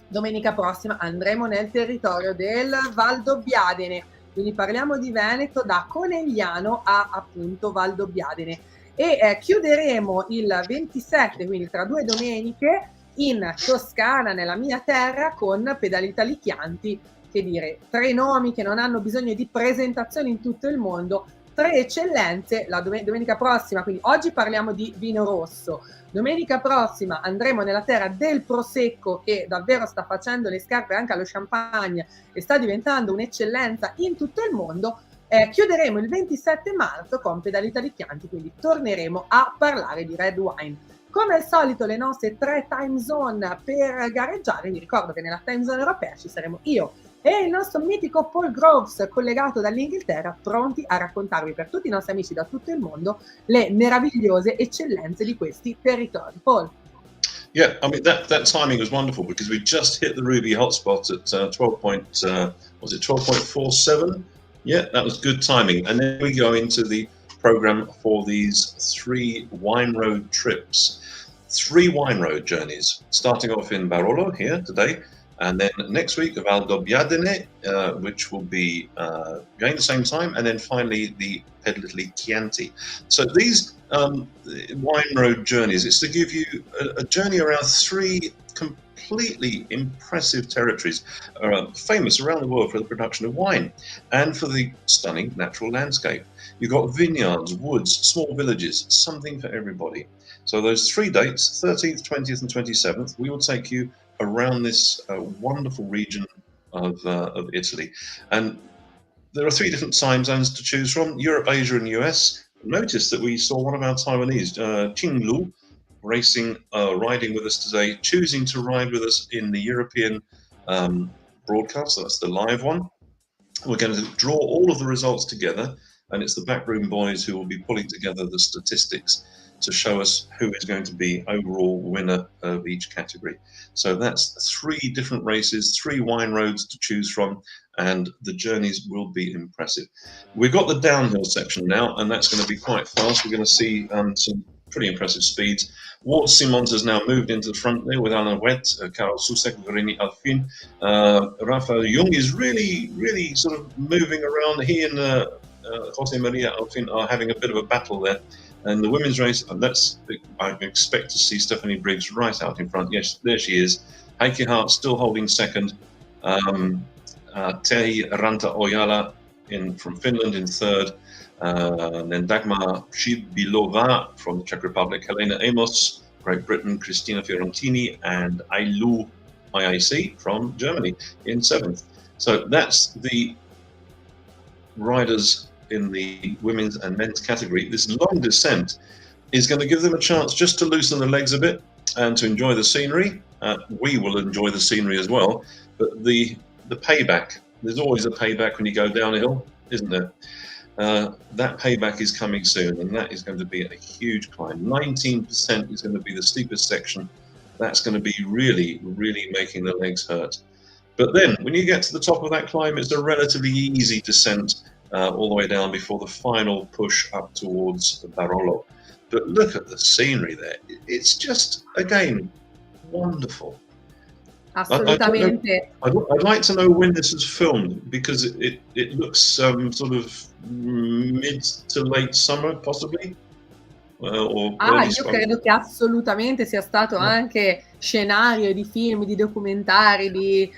domenica prossima andremo nel territorio del Valdobbiadene, quindi parliamo di Veneto da Conegliano a appunto Valdobbiadene e chiuderemo il 27, quindi tra 2 domeniche, in Toscana, nella mia terra, con Pedalitaly Chianti, che dire, 3 nomi che non hanno bisogno di presentazioni in tutto il mondo, 3 eccellenze. La domenica prossima, quindi oggi parliamo di vino rosso, domenica prossima andremo nella terra del prosecco, che davvero sta facendo le scarpe anche allo champagne e sta diventando un'eccellenza in tutto il mondo. Chiuderemo il 27 marzo con Pedalitaly Chianti, quindi torneremo a parlare di red wine. Come al solito le nostre 3 time zone per gareggiare, vi ricordo che nella time zone europea ci saremo io e il nostro mitico Paul Groves, collegato dall'Inghilterra, pronti a raccontarvi per tutti i nostri amici da tutto il mondo le meravigliose eccellenze di questi territori. Paul. Yeah, I mean that timing was wonderful because we just hit the Ruby hotspot at 12.47? Yeah, that was good timing. And then we go into the program for these 3 wine road trips, 3 wine road journeys, starting off in Barolo here today, and then next week Valdobbiadene, which will be going the same time, and then finally the Pedalitaly Chianti. So these wine road journeys, it's to give you a journey around 3 completely impressive territories, famous around the world for the production of wine and for the stunning natural landscape. You've got vineyards, woods, small villages, something for everybody. So those 3 dates, 13th, 20th and 27th, we will take you around this wonderful region of Italy. And there are 3 different time zones to choose from, Europe, Asia and US. Notice that we saw one of our Taiwanese, Qinglu, riding with us today, choosing to ride with us in the European broadcast. So that's the live one. We're going to draw all of the results together, and it's the backroom boys who will be pulling together the statistics to show us who is going to be overall winner of each category. So that's 3 different races, 3 wine roads to choose from, and the journeys will be impressive. We've got the downhill section now, and that's going to be quite fast. We're going to see some pretty impressive speeds. Walt Simons has now moved into the front there with Alain Wet, Karel Susek, Vereni Alfin. Rafael Jung is really sort of moving around. He and Jose Maria Alfin are having a bit of a battle there. And the women's race, I expect to see Stephanie Briggs right out in front. Yes, there she is. Heikki Hart still holding second. Tehi Ranta Oyala from Finland in third. Then Dagmar Shibilova from the Czech Republic. Helena Amos, Great Britain. Christina Fiorentini and Ailu IIC from Germany in 7th. So that's the riders in the women's and men's category. This long descent is going to give them a chance just to loosen the legs a bit and to enjoy the scenery. We will enjoy the scenery as well, but the payback, there's always a payback when you go down a hill, isn't there? That payback is coming soon, and that is going to be a huge climb. 19% is going to be the steepest section. That's going to be really making the legs hurt. But then when you get to the top of that climb, it's a relatively easy descent all the way down before the final push up towards Barolo. But look at the scenery there. It's just, again, wonderful. Assolutamente. I'd like to know when this is filmed, because it looks sort of mid to late summer, possibly. Io credo che assolutamente sia stato anche scenario di film, di documentari, di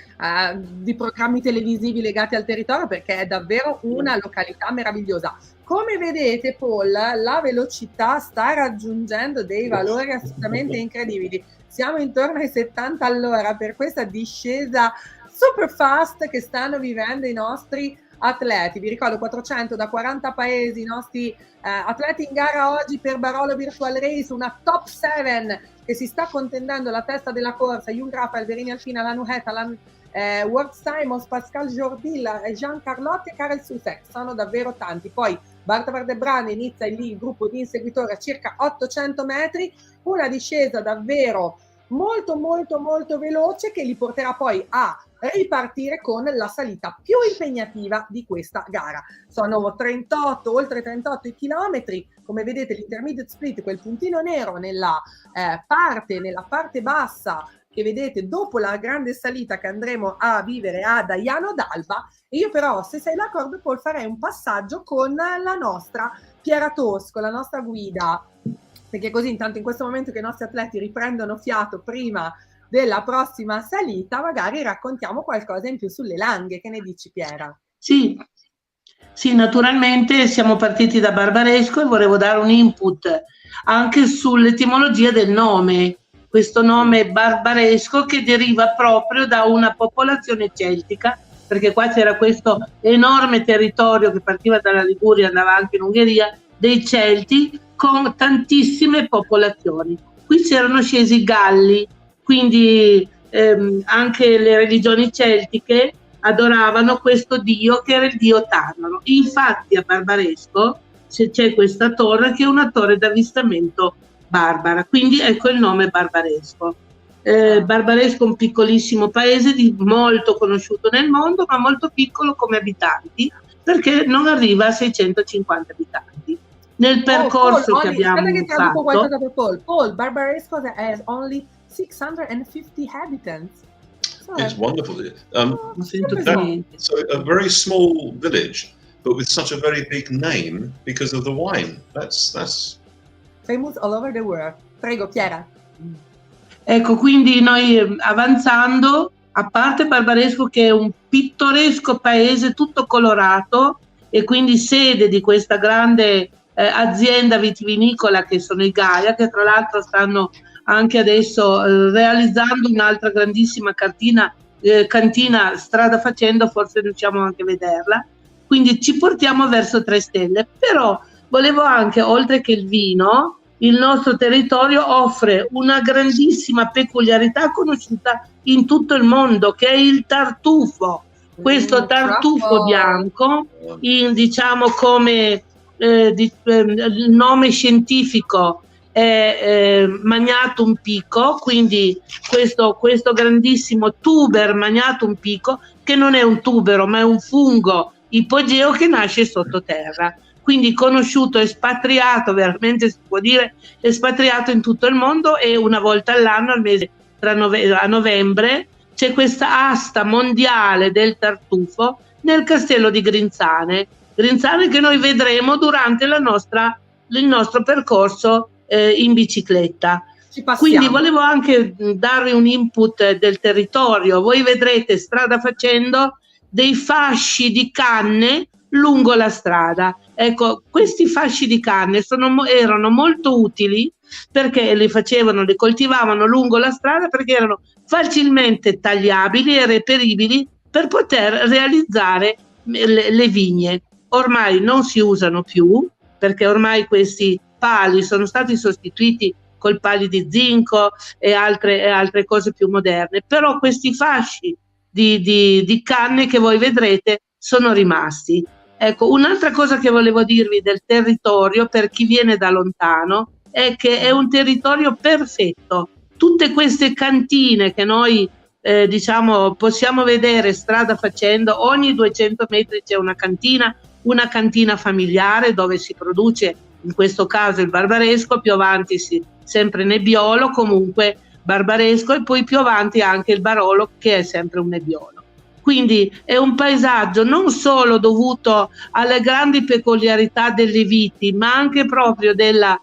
programmi televisivi legati al territorio, perché è davvero una località meravigliosa. Come vedete, Paul, la velocità sta raggiungendo dei valori assolutamente incredibili. Siamo intorno ai 70 all'ora per questa discesa super fast che stanno vivendo i nostri atleti. Vi ricordo 400 da 40 paesi, i nostri atleti in gara oggi per Barolo Virtual Race, una top 7 che si sta contendendo la testa della corsa, Jung Raphael, Verini Alpina, La Nuheta, World Simons, Pascal Jordi, Jean Carlotte e Karel Susek, sono davvero tanti. Poi Barta Verdebrande inizia lì il gruppo di inseguitori a circa 800 metri, una discesa davvero molto molto molto veloce che li porterà poi a ripartire con la salita più impegnativa di questa gara. Sono oltre 38 chilometri, come vedete l'intermediate split, quel puntino nero nella parte bassa che vedete dopo la grande salita che andremo a vivere a Daiano d'Alba. E io però, se sei d'accordo, Paul, farei un passaggio con la nostra Piera Tosco, la nostra guida, perché così intanto in questo momento che i nostri atleti riprendono fiato prima della prossima salita, magari raccontiamo qualcosa in più sulle Langhe. Che ne dici, Piera? Sì, naturalmente siamo partiti da Barbaresco e volevo dare un input anche sull'etimologia del nome. Questo nome Barbaresco che deriva proprio da una popolazione celtica, perché qua c'era questo enorme territorio che partiva dalla Liguria e andava anche in Ungheria, dei Celti, con tantissime popolazioni. Qui c'erano scesi i Galli, quindi anche le religioni celtiche adoravano questo dio che era il dio Tarnaro. Infatti a Barbaresco c'è questa torre che è una torre d'avvistamento barbara, quindi ecco il nome Barbaresco. Barbaresco è un piccolissimo paese molto conosciuto nel mondo, ma molto piccolo come abitanti, perché non arriva a 650 abitanti. Nel percorso che abbiamo fatto, Paul, Barbaresco has only 650 inhabitants. It's wonderful. So a very small village, but with such a very big name because of the wine. That's famous all over the world. Prego, Chiara. Ecco, quindi noi avanzando, a parte Barbaresco che è un pittoresco paese tutto colorato e quindi sede di questa grande azienda vitivinicola che sono i Gaia, che tra l'altro stanno anche adesso realizzando un'altra grandissima cantina strada facendo, forse riusciamo anche a vederla, quindi ci portiamo verso 3 stelle. Però volevo anche, oltre che il vino, il nostro territorio offre una grandissima peculiarità conosciuta in tutto il mondo, che è il tartufo. Questo tartufo bianco, diciamo come il nome scientifico è Magnatum pico, quindi questo grandissimo tuber Magnatum pico, che non è un tubero ma è un fungo ipogeo che nasce sottoterra, quindi conosciuto, espatriato, veramente si può dire espatriato in tutto il mondo, e una volta all'anno, al mese a novembre, c'è questa asta mondiale del tartufo nel castello di Grinzane che noi vedremo durante il nostro percorso in bicicletta. Quindi volevo anche darvi un input del territorio. Voi vedrete strada facendo dei fasci di canne lungo la strada. Ecco, questi fasci di canne erano molto utili perché le coltivavano lungo la strada, perché erano facilmente tagliabili e reperibili per poter realizzare le vigne. Ormai non si usano più, perché ormai questi pali sono stati sostituiti col pali di zinco e altre cose più moderne, però questi fasci di canne che voi vedrete sono rimasti. Ecco, un'altra cosa che volevo dirvi del territorio, per chi viene da lontano, è che è un territorio perfetto. Tutte queste cantine che noi possiamo vedere strada facendo, ogni 200 metri c'è una cantina familiare dove si produce, in questo caso il Barbaresco, più avanti sempre Nebbiolo, comunque Barbaresco, e poi più avanti anche il Barolo, che è sempre un Nebbiolo. Quindi è un paesaggio non solo dovuto alle grandi peculiarità delle viti, ma anche proprio della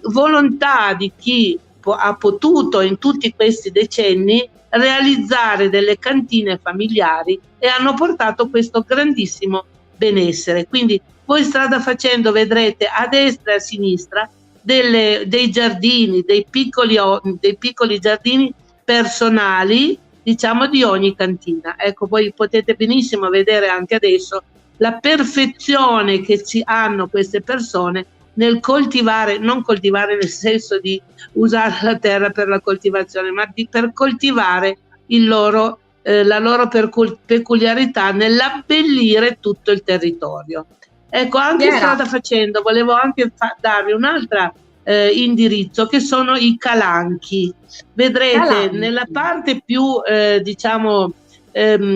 volontà di chi ha potuto in tutti questi decenni realizzare delle cantine familiari, e hanno portato questo grandissimo benessere. Quindi voi strada facendo vedrete a destra e a sinistra dei giardini, dei piccoli giardini personali, diciamo, di ogni cantina. Ecco, voi potete benissimo vedere anche adesso la perfezione che ci hanno queste persone nel coltivare, non coltivare nel senso di usare la terra per la coltivazione, ma per coltivare la loro peculiarità nell'abbellire tutto il territorio. Ecco, anche strada facendo, volevo anche darvi un'altra indirizzo, che sono i calanchi. Vedrete nella parte più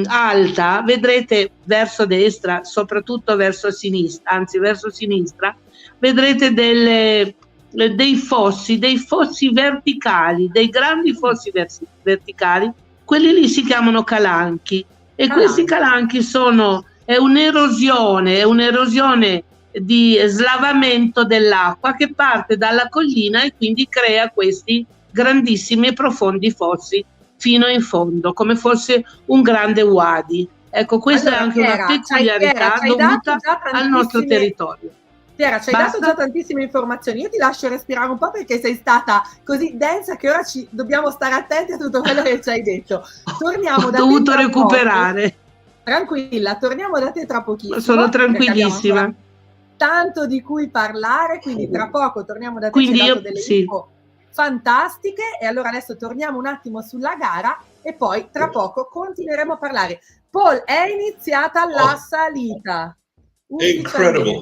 alta, vedrete verso destra, soprattutto verso sinistra, anzi verso sinistra, vedrete dei fossi verticali, dei grandi fossi verticali. Quelli lì si chiamano calanchi, e questi calanchi è un'erosione di slavamento dell'acqua che parte dalla collina e quindi crea questi grandissimi e profondi fossi fino in fondo, come fosse un grande wadi. Ecco, questa è anche una peculiarità dovuta al nostro territorio. Chiara, ci hai dato già tantissime informazioni, io ti lascio respirare un po' perché sei stata così densa che ora dobbiamo stare attenti a tutto quello che ci hai detto. Torniamo da te. Ho dovuto recuperare. Tranquilla, torniamo da te tra pochissimo. Sono tranquillissima. Tanto di cui parlare, quindi tra poco torniamo da te, ci hai dato delle info fantastiche, e allora adesso torniamo un attimo sulla gara e poi tra poco continueremo a parlare. Paul, è iniziata la salita. Incredible.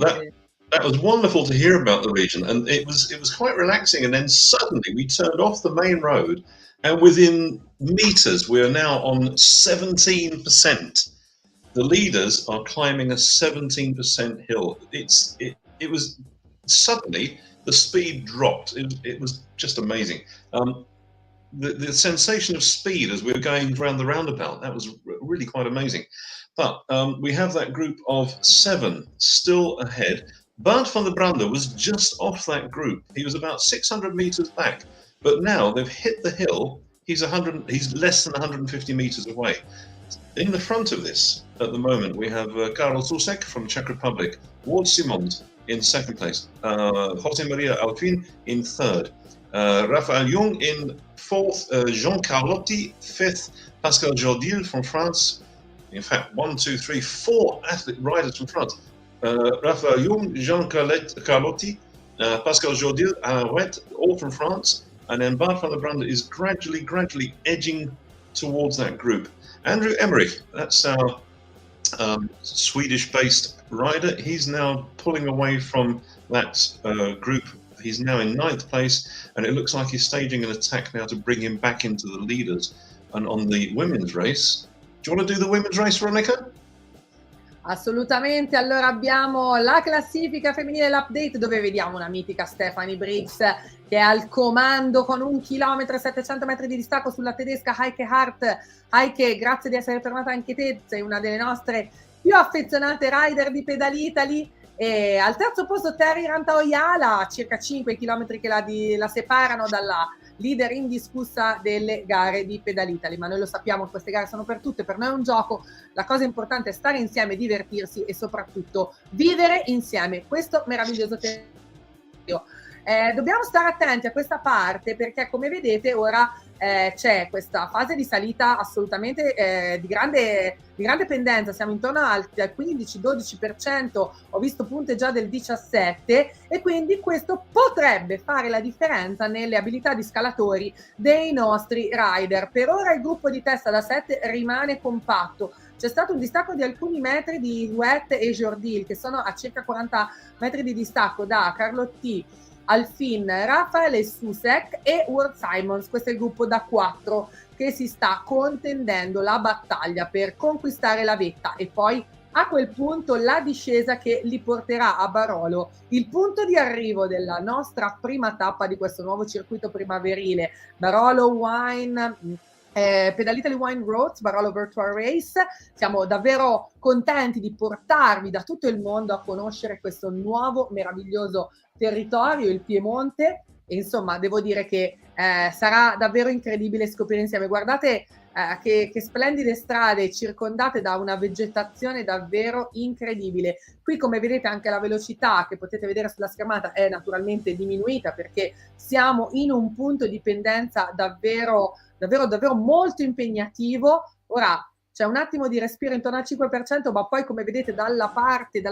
That was wonderful to hear about the region, and it was quite relaxing. And then suddenly we turned off the main road, and within meters we are now on 17%. The leaders are climbing a 17% hill. It was suddenly the speed dropped. It was just amazing. The sensation of speed as we were going around the roundabout, that was really quite amazing. But we have that group of 7 still ahead. Bart van der Brande was just off that group. He was about 600 meters back, but now they've hit the hill. He's less than 150 meters away. In the front of this, at the moment, we have Karel Susek from Czech Republic, Ward Simond in second place, Jose Maria Alpin in third, Raphael Jung in fourth, Jean Carlotti fifth, Pascal Jordil from France. In fact, 1, 2, 3, 4 riders from France. Raphael Jung, Jean Carlotti, Pascal Jordil, Alain Wet, all from France. And then Bart van der Brande is gradually edging towards that group. Andrew Emmerich, that's our Swedish-based rider. He's now pulling away from that group. He's now in 9th place, and it looks like he's staging an attack now to bring him back into the leaders. And on the women's race, do you want to do the women's race, Veronica? Assolutamente, allora abbiamo la classifica femminile, l'update, dove vediamo una mitica Stephanie Briggs che è al comando con 1 chilometro e 700 metri di distacco sulla tedesca Heike Hart. Heike, grazie di essere tornata anche te, sei una delle nostre più affezionate rider di Pedalitaly. E al terzo posto Terry Rantaoyala, circa 5 chilometri che la separano dalla leader indiscussa delle gare di Pedalitaly, ma noi lo sappiamo, queste gare sono per tutte, per noi è un gioco, la cosa importante è stare insieme, divertirsi e soprattutto vivere insieme questo meraviglioso territorio. Dobbiamo stare attenti a questa parte perché, come vedete, ora c'è questa fase di salita assolutamente di grande pendenza, siamo intorno al 15-12%, ho visto punte già del 17%, e quindi questo potrebbe fare la differenza nelle abilità di scalatori dei nostri rider. Per ora il gruppo di testa da 7 rimane compatto. C'è stato un distacco di alcuni metri di Wet e Jordil, che sono a circa 40 metri di distacco da Carlotti, Alfin, Raffaele Susek e Ward Simons. Questo è il gruppo da 4 che si sta contendendo la battaglia per conquistare la vetta, e poi a quel punto la discesa che li porterà a Barolo, il punto di arrivo della nostra prima tappa di questo nuovo circuito primaverile, Barolo Pedalitaly Wine Roads, Barolo Virtual Race. Siamo davvero contenti di portarvi da tutto il mondo a conoscere questo nuovo meraviglioso territorio, il Piemonte, e insomma devo dire che sarà davvero incredibile scoprire insieme. Guardate che splendide strade circondate da una vegetazione davvero incredibile. Qui, come vedete, anche la velocità che potete vedere sulla schermata è naturalmente diminuita perché siamo in un punto di pendenza davvero molto impegnativo. Ora c'è un attimo di respiro intorno al 5%, ma poi come vedete dalla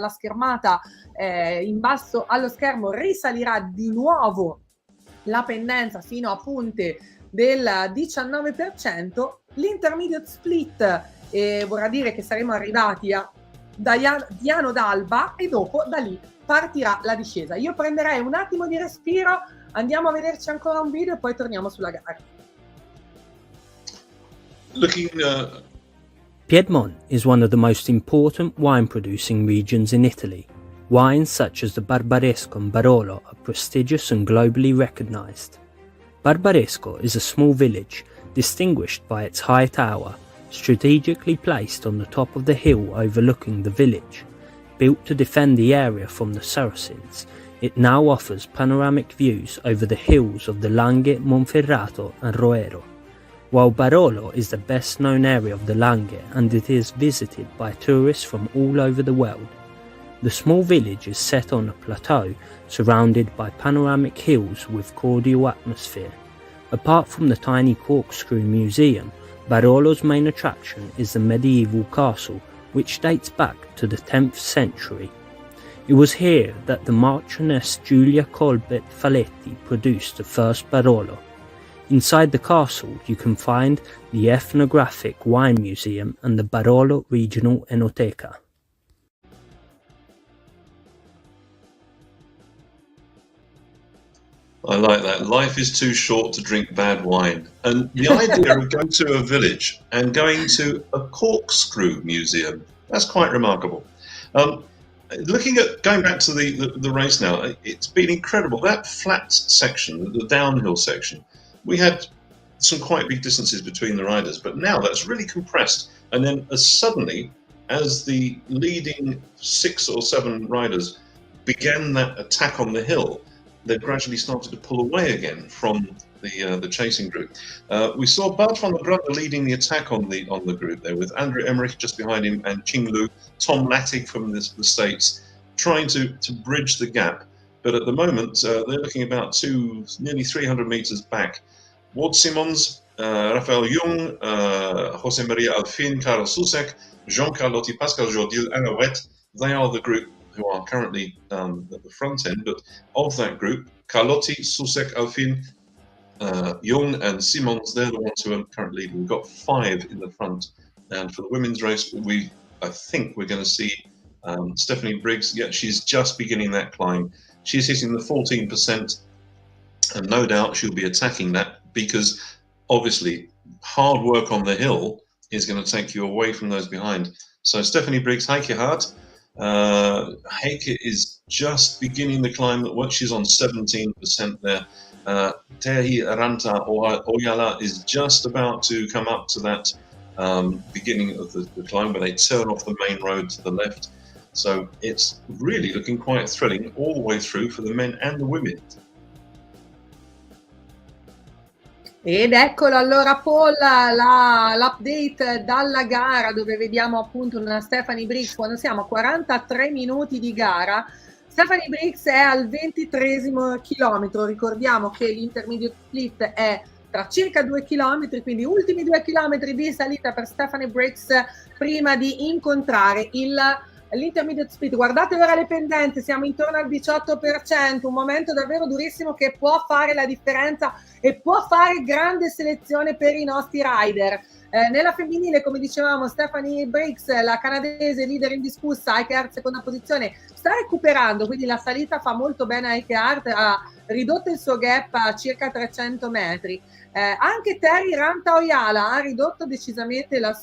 schermata in basso allo schermo risalirà di nuovo la pendenza fino a punte del 19%. L'intermediate split vorrà dire che saremo arrivati a Diano d'Alba e dopo da lì partirà la discesa. Io prenderei un attimo di respiro, andiamo a vederci ancora un video e poi torniamo sulla gara. Piedmont is one of the most important wine producing regions in Italy. Wines such as the Barbaresco and Barolo are prestigious and globally recognized. Barbaresco is a small village distinguished by its high tower, strategically placed on the top of the hill overlooking the village. Built to defend the area from the Saracens, it now offers panoramic views over the hills of the Langhe, Monferrato and Roero. While Barolo is the best known area of the Langhe and it is visited by tourists from all over the world, the small village is set on a plateau surrounded by panoramic hills with cordial atmosphere. Apart from the tiny corkscrew museum, Barolo's main attraction is the medieval castle, which dates back to the 10th century. It was here that the Marchioness Giulia Colbert Faletti produced the first Barolo. Inside the castle you can find the Ethnographic Wine Museum and the Barolo Regional Enoteca. I like that. Life is too short to drink bad wine. And the idea of going to a village and going to a corkscrew museum, that's quite remarkable. Going back to the race now, it's been incredible. That flat section, the downhill section, we had some quite big distances between the riders, but now that's really compressed. And then as the leading 6 or 7 riders began that attack on the hill, they gradually started to pull away again from the chasing group. We saw Bart van der Brugge leading the attack on the group there, with Andrew Emmerich just behind him and Ching Lu, Tom Lattig from the States, trying to bridge the gap. But at the moment, they're looking about nearly 300 meters back. Ward Simons, Raphael Jung, Jose Maria Alfin, Karel Susek, Jean Carlotti, Pascal Jordil, and Aouet, they are the group who are currently at the front end. But of that group, Carlotti, Susek, Alfin, Jung and Simons, they're the ones who are currently leading. We've got 5 in the front. And for the women's race, I think we're going to see Stephanie Briggs. Yeah, she's just beginning that climb. She's hitting the 14%, and no doubt she'll be attacking that, because obviously hard work on the hill is going to take you away from those behind. So Stephanie Briggs, Heike Hart. Heike is just beginning the climb. She's on 17% there. Tehi Ranta Oyala is just about to come up to that beginning of the climb, where they turn off the main road to the left. So it's really looking quite thrilling all the way through for the men and the women. Ed eccolo allora Paul, l'update dalla gara, dove vediamo appunto una Stephanie Briggs quando siamo a 43 minuti di gara. Stephanie Briggs è al 23° chilometro, ricordiamo che l'intermediate split è tra circa 2 chilometri, quindi ultimi 2 chilometri di salita per Stephanie Briggs prima di incontrare l'intermediate split. Guardate ora le pendenze, siamo intorno al 18%, un momento davvero durissimo che può fare la differenza e può fare grande selezione per i nostri rider. Nella femminile, come dicevamo, Stephanie Briggs, la canadese leader indiscussa, Heike Hart seconda posizione, sta recuperando, quindi la salita fa molto bene a Heike Hart, ha ridotto il suo gap a circa 300 metri. Anche Terry Rantaoyala ha ridotto decisamente il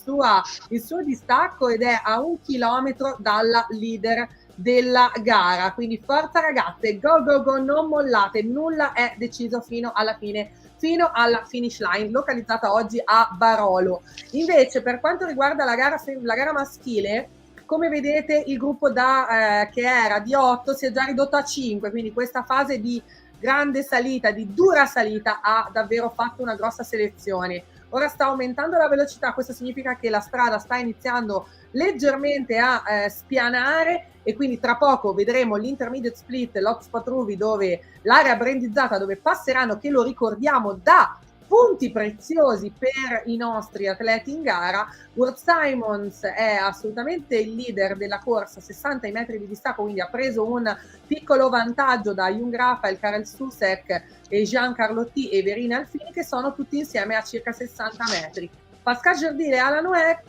suo distacco ed è a 1 chilometro dalla leader della gara, quindi forza ragazze, go go go, non mollate, nulla è deciso fino alla fine, fino alla finish line localizzata oggi a Barolo. Invece per quanto riguarda la gara maschile, come vedete il gruppo che era di 8 si è già ridotto a 5, quindi questa fase di grande salita, di dura salita, ha davvero fatto una grossa selezione. Ora sta aumentando la velocità, questo significa che la strada sta iniziando leggermente a spianare, e quindi tra poco vedremo l'intermediate split, l'hotspot Ruvi, dove l'area brandizzata, dove passeranno, che lo ricordiamo, da punti preziosi per i nostri atleti in gara. Ward Simons è assolutamente il leader della corsa, 60 metri di distacco, quindi ha preso un piccolo vantaggio da Jung Raphael, Karel Susek e Jean Carlotti e Verina Alfini, che sono tutti insieme a circa 60 metri. Pascal Jourdil e Alan Ouet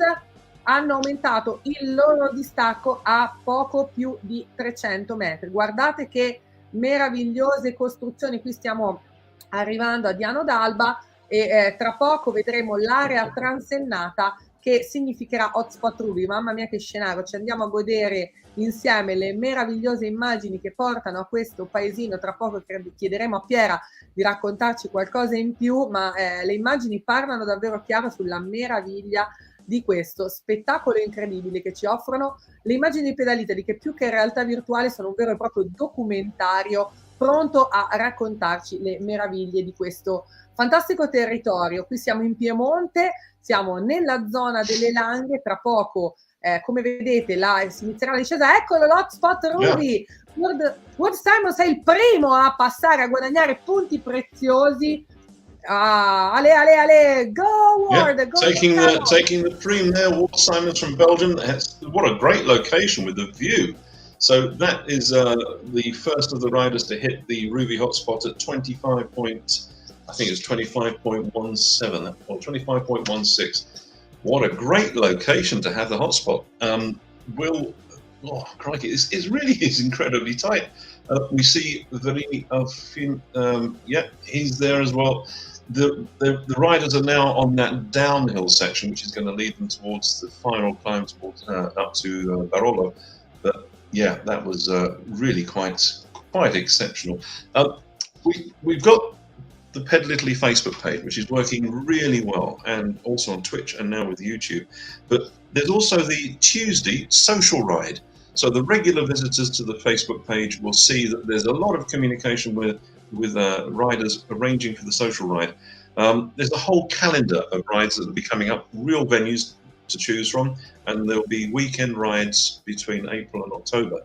hanno aumentato il loro distacco a poco più di 300 metri. Guardate che meravigliose costruzioni, qui stiamo arrivando a Diano d'Alba e tra poco vedremo l'area transennata, che significherà hotspot Ruby. Mamma mia che scenario, ci andiamo a godere insieme le meravigliose immagini che portano a questo paesino. Tra poco chiederemo a Piera di raccontarci qualcosa in più, ma le immagini parlano davvero chiaro sulla meraviglia di questo spettacolo incredibile che ci offrono le immagini di Pedalitaly, che più che realtà virtuale sono un vero e proprio documentario pronto a raccontarci le meraviglie di questo fantastico territorio. Qui siamo in Piemonte, siamo nella zona delle Langhe, tra poco come vedete si inizierà la discesa. Eccolo l'hotspot Ruby. Ward Simons è il primo a passare, a guadagnare punti preziosi. Ale, go Ward! Yeah, go taking the cream there, Ward Simons from Belgium. What a great location with the view. So that is the first of the riders to hit the Ruby hotspot at 25.17 or 25.16. What a great location to have the hotspot. Crikey, it really is incredibly tight. We see Verini Alfin, he's there as well. The riders are now on that downhill section, which is going to lead them towards the final climb towards up to Barolo. But yeah, that was really quite exceptional. We've got the Pedalitaly Facebook page, which is working really well, and also on Twitch and now with YouTube. But there's also the Tuesday social ride. So the regular visitors to the Facebook page will see that there's a lot of communication with riders arranging for the social ride. There's a whole calendar of rides that will be coming up, real venues to choose from, and there'll be weekend rides between April and October.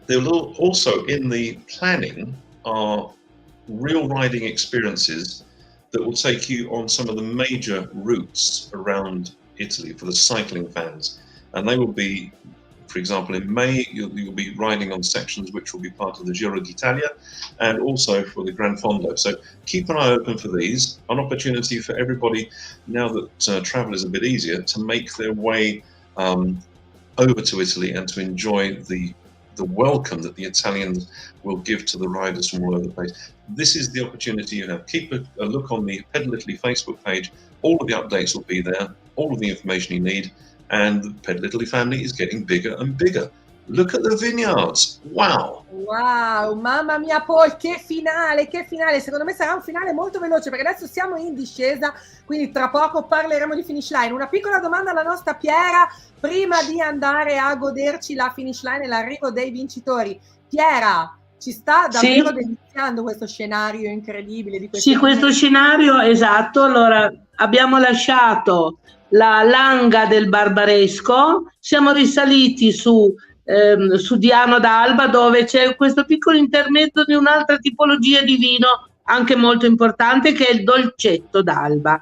There will also, in the planning, are real riding experiences that will take you on some of the major routes around Italy for the cycling fans. And they will be, for example, in May, you'll be riding on sections which will be part of the Giro d'Italia, and also for the Gran Fondo. So keep an eye open for these. An opportunity for everybody, now that travel is a bit easier, to make their way over to Italy and to enjoy the welcome that the Italians will give to the riders from all over the place. This is the opportunity you have. Keep a look on the Pedalitaly Facebook page. All of the updates will be there, all of the information you need, and the Pedalitaly family is getting bigger and bigger. Look at the vineyards. Wow, mamma mia, Paul, che finale, secondo me sarà un finale molto veloce, perché adesso siamo in discesa, quindi tra poco parleremo di finish line. Una piccola domanda alla nostra Piera prima di andare a goderci la finish line e l'arrivo dei vincitori. Piera, ci sta davvero deliziando questo scenario incredibile di questo scenario, esatto. Allora, abbiamo lasciato la Langa del Barbaresco, siamo risaliti su Diano d'Alba, dove c'è questo piccolo intermezzo di un'altra tipologia di vino anche molto importante, che è il dolcetto d'Alba.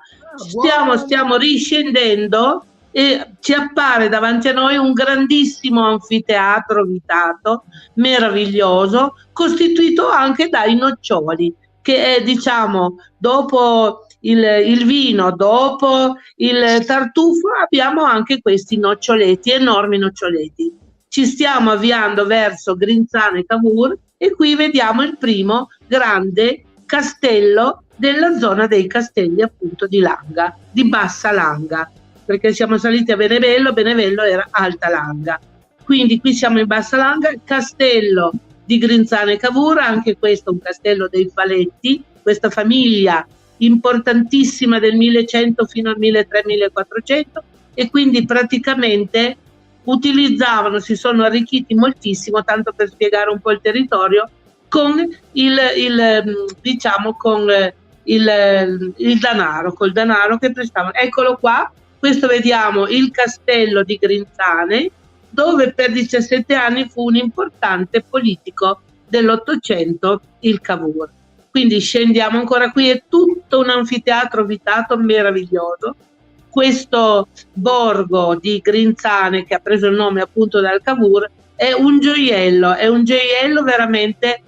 Stiamo riscendendo e ci appare davanti a noi un grandissimo anfiteatro vitato, meraviglioso, costituito anche dai noccioli, che è, diciamo, dopo il vino, dopo il tartufo, abbiamo anche questi noccioletti, enormi noccioletti. Ci stiamo avviando verso Grinzane e Cavour, e qui vediamo il primo grande castello della zona dei castelli, appunto, di Langa, di Bassa Langa, perché siamo saliti a Benevello era Alta Langa. Quindi qui siamo in Bassa Langa, castello di Grinzane e Cavour, anche questo un castello dei Faletti, questa famiglia importantissima del 1100 fino al 1300-1400, e quindi praticamente si sono arricchiti moltissimo, tanto per spiegare un po' il territorio, con il denaro, col denaro che prestavano. Eccolo qua, questo vediamo il castello di Grinzane, dove per 17 anni fu un importante politico dell'Ottocento, il Cavour. quindi scendiamo ancora. Qui, è tutto un anfiteatro vitato meraviglioso. Questo borgo di Grinzane, che ha preso il nome appunto dal Cavour, è un gioiello veramente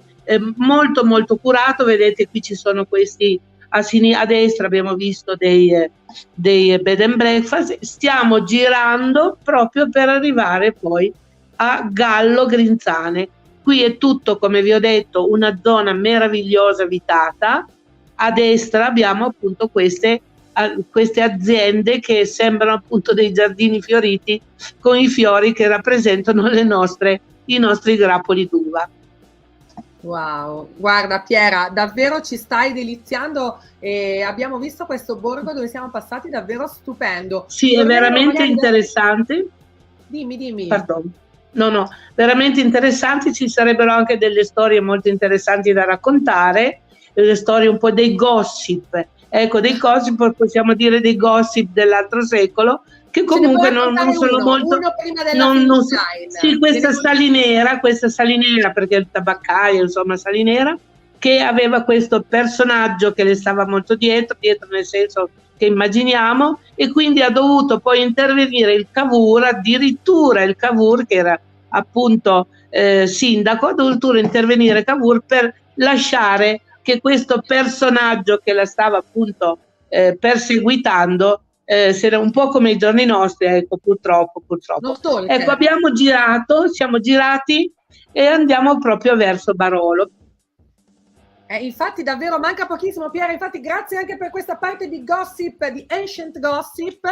molto molto curato. Vedete, qui ci sono questi a destra, abbiamo visto dei bed and breakfast. Stiamo girando proprio per arrivare poi a Gallo Grinzane. Qui è tutto, come vi ho detto, una zona meravigliosa vitata. A destra abbiamo appunto queste aziende che sembrano appunto dei giardini fioriti, con i fiori che rappresentano i nostri grappoli d'uva. Wow, guarda Piera, davvero ci stai deliziando e abbiamo visto questo borgo dove siamo passati, davvero stupendo. Sì, è veramente interessante. Dimmi. Pardon. No, veramente interessanti. Ci sarebbero anche delle storie molto interessanti da raccontare, delle storie un po' dei gossip. Ecco, dei gossip, possiamo dire dei gossip dell'altro secolo, che comunque non sono molto... Uno prima della finish line. Sì, questa salinera, perché il tabaccaio, insomma, salinera, che aveva questo personaggio che le stava molto dietro nel senso che immaginiamo, e quindi ha dovuto poi intervenire il Cavour, addirittura il Cavour, che era appunto sindaco, ha dovuto intervenire Cavour per lasciare che questo personaggio che la stava appunto perseguitando, se era un po' come i giorni nostri, ecco, purtroppo. Ecco, siamo girati e andiamo proprio verso Barolo. Infatti davvero manca pochissimo, Piera, infatti grazie anche per questa parte di gossip, di ancient gossip,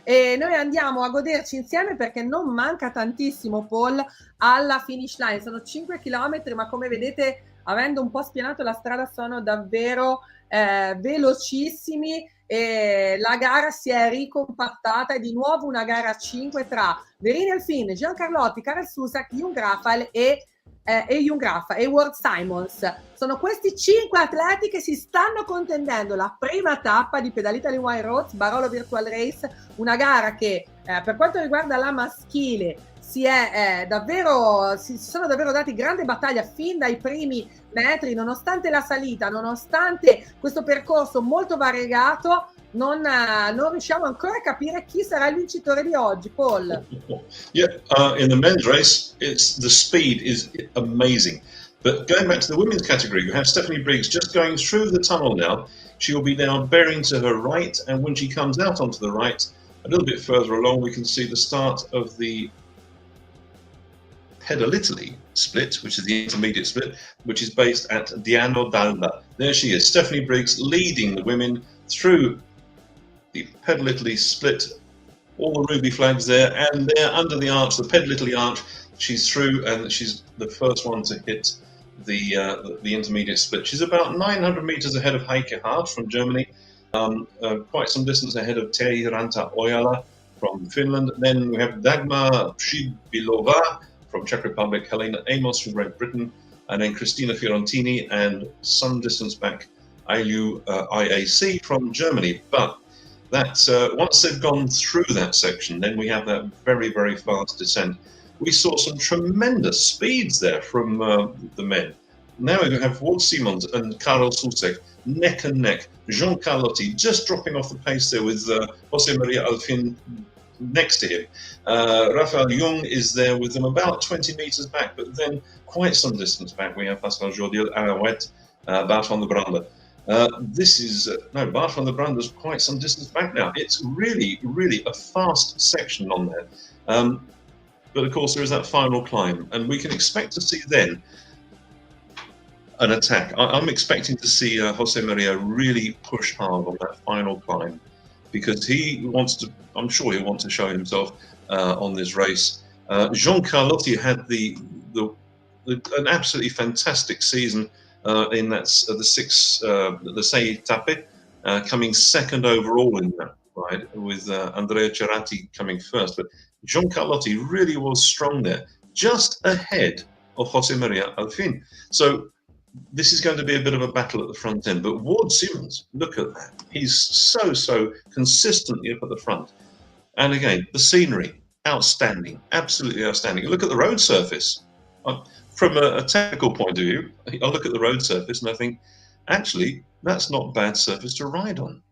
e noi andiamo a goderci insieme perché non manca tantissimo, Paul, alla finish line. Sono 5 chilometri, ma come vedete, avendo un po' spianato la strada, sono davvero velocissimi, e la gara si è ricompattata. È di nuovo una gara a 5 tra Verini Alfin, Giancarlotti, Karel Susak, Jung Rafael e Ward Simons. Sono questi 5 atleti che si stanno contendendo la prima tappa di Pedalitaly Wine Roads, Barolo Virtual Race, una gara che per quanto riguarda la maschile si sono davvero dati grande battaglia fin dai primi metri, nonostante la salita, nonostante questo percorso molto variegato. Non riusciamo ancora a capire chi sarà il vincitore di oggi, Paul. Yeah, in the men's race, the speed is amazing. But going back to the women's category, we have Stephanie Briggs just going through the tunnel now. She will be now bearing to her right, and when she comes out onto the right, a little bit further along, we can see the start of the Pedalitaly split, which is the intermediate split, which is based at della. There she is, Stephanie Briggs leading the women through the Pedalitaly split, all the ruby flags there, and there under the arch, the Pedalitaly arch, she's through, and she's the first one to hit the intermediate split. She's about 900 meters ahead of Heike Hart from Germany, quite some distance ahead of Durante from Finland. Then we have Dagmar Przybilova from Czech Republic, Helena Amos from Great Britain, and then Cristina Fiorentini, and some distance back, IAC from Germany. But that once they've gone through that section, then we have that very, very fast descent. We saw some tremendous speeds there from the men. Now we have Ward Simons and Karel Susek neck and neck. Jean Carlotti just dropping off the pace there with Jose Maria Alfin next to him. Raphael Jung is there with them about 20 meters back, but then quite some distance back we have Pascal Jordil, Arouet, Bart van der Brande. Bart van der Brande is quite some distance back now. It's really, really a fast section on there. But of course there is that final climb, and we can expect to see then an attack. I'm expecting to see Jose Maria really push hard on that final climb, because I'm sure he'll want to show himself on this race. Jean Carlotti had an absolutely fantastic season in that the Sei Tappe, coming second overall in that ride, with Andrea Cerati coming first. But Jean Carlotti really was strong there, just ahead of Jose Maria Alfin. So this is going to be a bit of a battle at the front end. But Ward Simons, look at that. He's so consistently up at the front. And again, the scenery, outstanding, absolutely outstanding. Look at the road surface. From a technical point of view, I look at the road surface and I think actually, that's not bad surface to ride on.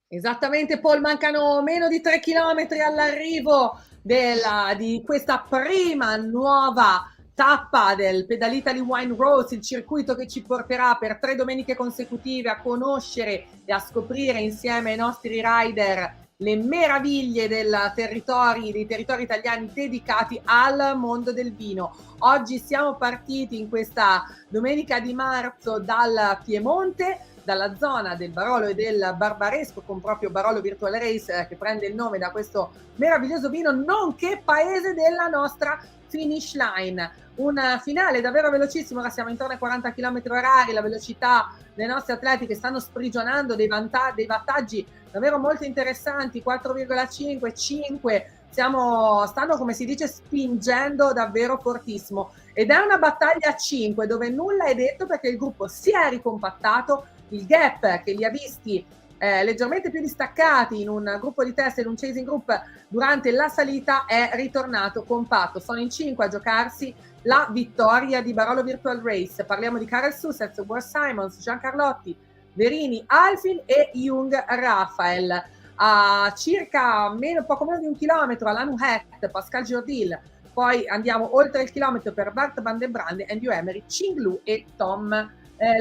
Esattamente, Paul, mancano meno di 3 chilometri all'arrivo di questa prima nuova tappa del Pedalitaly Wine Roads, il circuito che ci porterà per 3 domeniche consecutive a conoscere e a scoprire insieme ai nostri rider le meraviglie dei territori italiani dedicati al mondo del vino. Oggi siamo partiti in questa domenica di marzo dal Piemonte, dalla zona del Barolo e del Barbaresco, con proprio Barolo Virtual Race che prende il nome da questo meraviglioso vino, nonché paese della nostra finish line. Un finale davvero velocissimo, ora siamo intorno ai 40 km/h, la velocità dei nostri atleti che stanno sprigionando dei wattaggi davvero molto interessanti, 4,5, 5, stanno, come si dice, spingendo davvero fortissimo, ed è una battaglia a 5 dove nulla è detto, perché il gruppo si è ricompattato, il gap che li ha visti leggermente più distaccati in un gruppo di testa, in un chasing group durante la salita, è ritornato compatto. Sono in 5 a giocarsi la vittoria di Barolo Virtual Race. Parliamo di Karel Susez, Ward Simons, Giancarlotti, Verini, Alfin e Jung Raphael. A circa poco meno di 1 chilometro Alain Het, Pascal Jourdil, poi andiamo oltre il chilometro per Bart van den Brande, Andrew Emery, Chinglu e Tom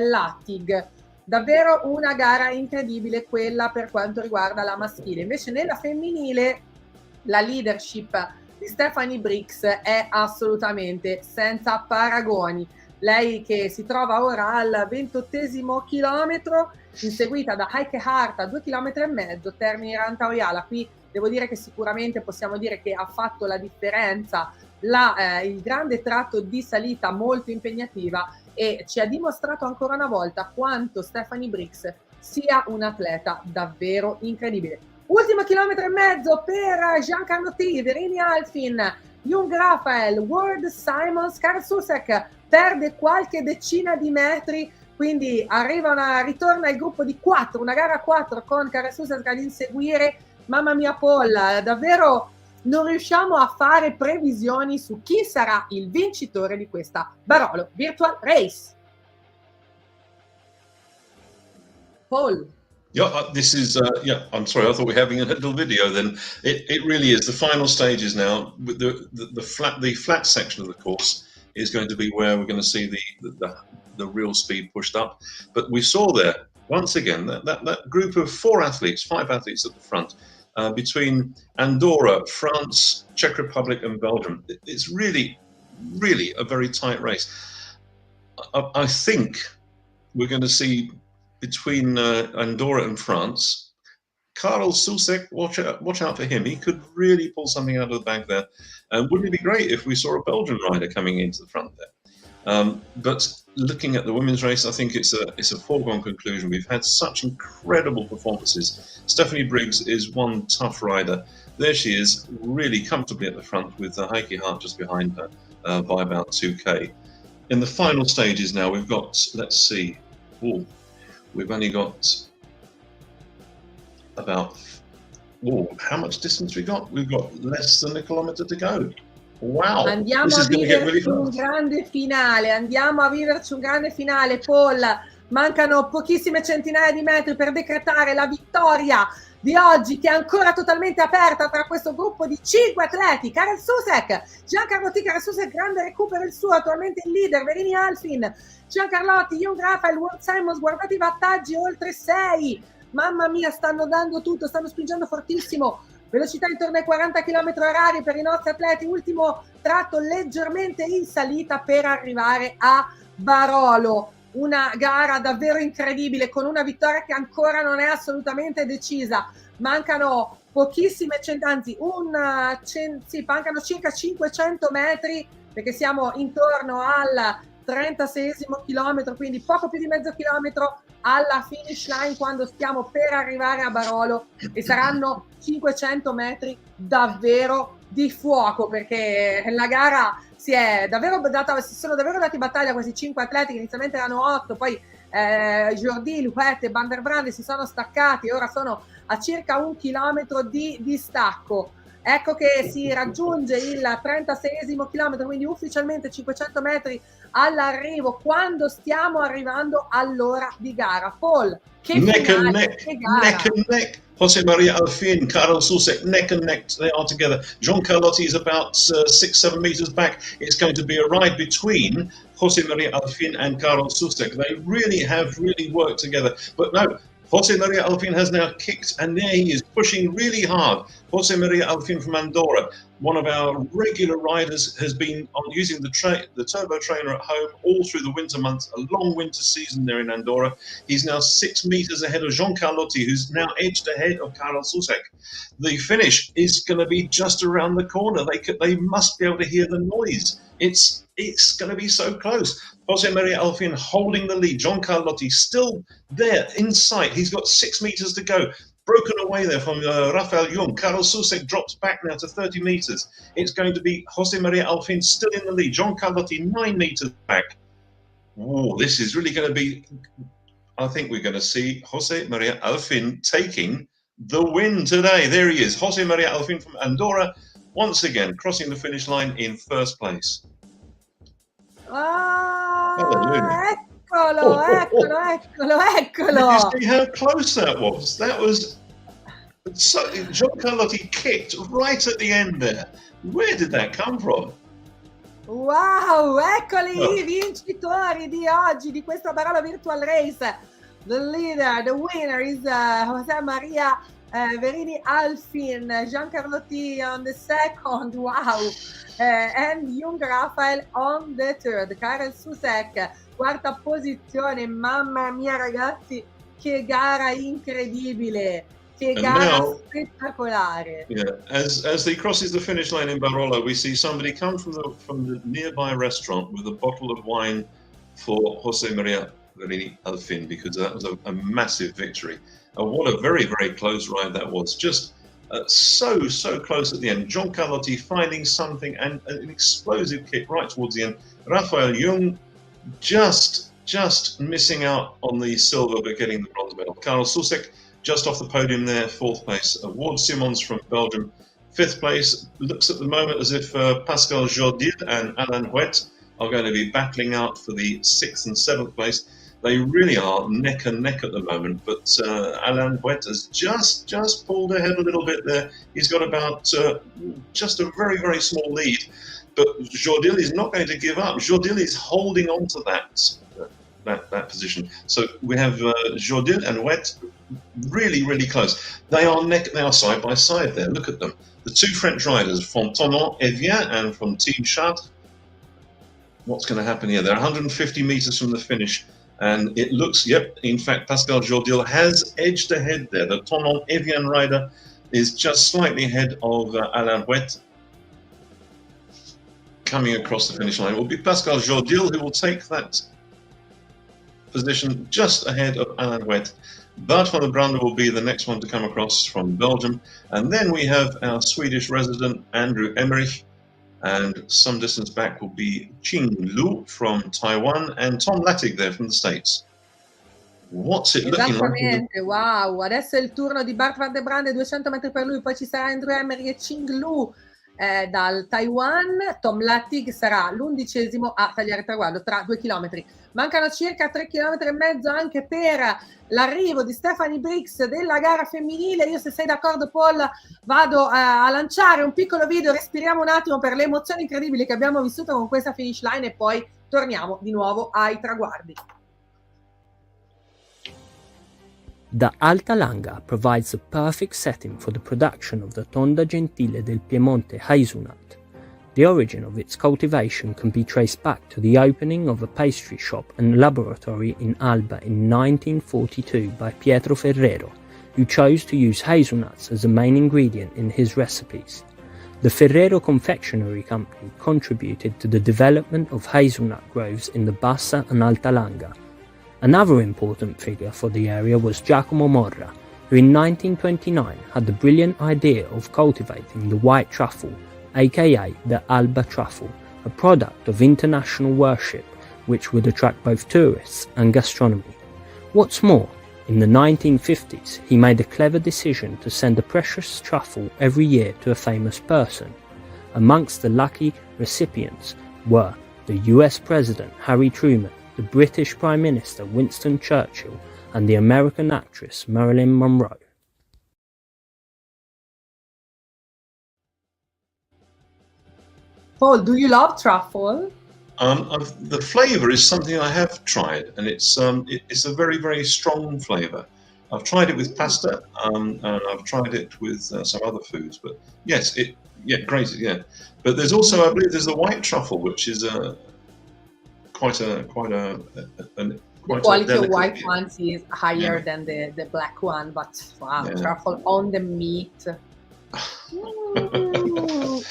Lattig. Davvero una gara incredibile quella per quanto riguarda la maschile. Invece nella femminile la leadership di Stephanie Briggs è assolutamente senza paragoni. Lei che si trova ora al 28° chilometro, inseguita da Heike Hart a 2,5 km, Termini Rantaoyala. Qui devo dire che sicuramente possiamo dire che ha fatto la differenza il grande tratto di salita molto impegnativa, e ci ha dimostrato ancora una volta quanto Stephanie Briggs sia un atleta davvero incredibile. Ultimo 1,5 km per Giancarlotti, Verini Alfin, Jung Raphael, Ward Simons. Karel Susek perde qualche decina di metri, quindi ritorna il gruppo di 4, una gara a 4 con Karel Susek ad inseguire. Mamma mia, Paul, davvero non riusciamo a fare previsioni su chi sarà il vincitore di questa Barolo Virtual Race. Paul. Yeah, this is, I'm sorry, I thought we were having a little video then. It really is. The final stages now, with the flat section of the course is going to be where we're going to see the real speed pushed up. But we saw there, once again, that group of 5 athletes at the front, between Andorra, France, Czech Republic and Belgium. It's really, really a very tight race. I think we're going to see between Andorra and France, Karel Susek, watch out for him. He could really pull something out of the bag there. Wouldn't it be great if we saw a Belgian rider coming into the front there? But looking at the women's race, I think it's a foregone conclusion. We've had such incredible performances. Stephanie Briggs is one tough rider. There she is, really comfortably at the front, with Heike Hart just behind her by about 2K. In the final stages now, we've got, let's see, we've only got about, how much distance we got? We've got less than 1 kilometer to go. Wow, andiamo a viverci un grande finale, Paul. Mancano pochissime centinaia di metri per decretare la vittoria di oggi, che è ancora totalmente aperta tra questo gruppo di 5 atleti. Karel Susek, Giancarlotti, Karel Susek, grande recupero il suo, attualmente il leader. Verini Alfin, Giancarlotti, Jung Raphael, Ward Simons, guardate i wattaggi, oltre 6. Mamma mia, stanno dando tutto, stanno spingendo fortissimo. Velocità intorno ai 40 km/h per i nostri atleti. Ultimo tratto leggermente in salita per arrivare a Barolo. Una gara davvero incredibile, con una vittoria che ancora non è assolutamente decisa. Mancano pochissime, mancano circa 500 metri, perché siamo intorno al 36° chilometro, quindi poco più di mezzo chilometro alla finish line, quando stiamo per arrivare a Barolo, e saranno 500 metri davvero di fuoco, perché la gara si sono davvero dati battaglia a questi 5 atleti, che inizialmente erano 8, poi Jourdil, Huet e Van der Brande si sono staccati, ora sono a circa 1 chilometro di distacco. Ecco che si raggiunge il 36esimo chilometro, quindi ufficialmente 500 metri all'arrivo, quando stiamo arrivando all'ora di gara. Paul, che neck finale, and neck, che gara. neck and neck. Jose Maria Alfin, Karel Susek, neck and neck, they are together. John Carlotti is about 6-7 meters back. It's going to be a ride between Jose Maria Alfin and Karel Susek. They have really worked together. But no, Jose Maria Alfin has now kicked, and there he is, pushing really hard. Jose Maria Alfin from Andorra, one of our regular riders, has been using the turbo trainer at home all through the winter months, a long winter season there in Andorra. He's now 6 meters ahead of Jean Carlotti, who's now edged ahead of Karel Susek. The finish is going to be just around the corner. They must be able to hear the noise. It's going to be so close. Jose Maria Alfin holding the lead. John Carlotti still there in sight. He's got 6 meters to go. Broken away there from Rafael Jung. Karel Susek drops back now to 30 meters. It's going to be Jose Maria Alfin still in the lead. John Carlotti 9 meters back. Oh, this is really going to be... I think we're going to see Jose Maria Alfin taking the win today. There he is. Jose Maria Alfin from Andorra, once again crossing the finish line in first place. Eccolo. Did you see how close that was? That was so. John Carlotti kicked right at the end there. Where did that come from? Wow, eccoli i vincitori di oggi di questa Barolo Virtual Race. The leader, the winner is Jose Maria Verini Alfin, Jean Carlotti on the second, wow, and Jung Rafael on the third. Karel Susek, quarta posizione. Mamma mia ragazzi, che gara incredibile, che gara spettacolare. Yeah, as he crosses the finish line in Barolo, we see somebody come from the nearby restaurant with a bottle of wine for Jose Maria Verini Alfin, because that was a massive victory. What a very, very close ride that was. Just so close at the end. John Carlotti finding something, and an explosive kick right towards the end. Rafael Jung just missing out on the silver but getting the bronze medal. Karel Susek just off the podium there, 4th place. Ward Simons from Belgium, 5th place. Looks at the moment as if Pascal Jordil and Alain Huet are going to be battling out for the 6th and 7th place. They really are neck and neck at the moment, but Alain Huet has just pulled ahead a little bit there. He's got about just a very, very small lead, but Jordil is not going to give up. Jordil is holding on to that position. So we have Jordil and Huet really, really close. They are side by side there. Look at them. The two French riders from Tonon Evian and from Team Chartres. What's going to happen here? They're 150 meters from the finish. And it looks, in fact, Pascal Jordil has edged ahead there. The Tonon Evian rider is just slightly ahead of Alain Huet. Coming across the finish line will be Pascal Jordil, who will take that position just ahead of Alain Huet. Bart van der Brande will be the next one to come across from Belgium. And then we have our Swedish resident, Andrew Emmerich. And some distance back will be Qing Lu from Taiwan and Tom Lattig there from the States. What's it looking like? Esattamente, wow. Adesso è il turno di Bart van der Brande, 200 metri per lui, poi ci sarà Andrew Emery e Qing Lu dal Taiwan. Tom Lattig sarà l'11° a tagliare il traguardo tra 2 chilometri. Mancano circa 3,5 km anche per l'arrivo di Stephanie Briggs della gara femminile. Io, se sei d'accordo Paul, vado a lanciare un piccolo video, respiriamo un attimo per le emozioni incredibili che abbiamo vissuto con questa finish line e poi torniamo di nuovo ai traguardi. The Alta Langa provides a perfect setting for the production of the Tonda Gentile del Piemonte hazelnut. The origin of its cultivation can be traced back to the opening of a pastry shop and laboratory in Alba in 1942 by Pietro Ferrero, who chose to use hazelnuts as a main ingredient in his recipes. The Ferrero Confectionery Company contributed to the development of hazelnut groves in the Bassa and Alta Langa. Another important figure for the area was Giacomo Morra, who in 1929 had the brilliant idea of cultivating the white truffle, aka the Alba truffle, a product of international worship which would attract both tourists and gastronomy. What's more, In the 1950s, he made a clever decision to send a precious truffle every year to a famous person. Amongst the lucky recipients were the US President Harry Truman, the British Prime Minister Winston Churchill, and the American actress Marilyn Monroe. Paul, do you love truffle? The flavour is something I have tried, and it's a very, very strong flavour. I've tried it with pasta, and I've tried it with some other foods. But yes, great, yeah. But there's also, I believe, there's the white truffle, which is quite a quality of white delicate, ones is higher than the black one, but wow, truffle on the meat.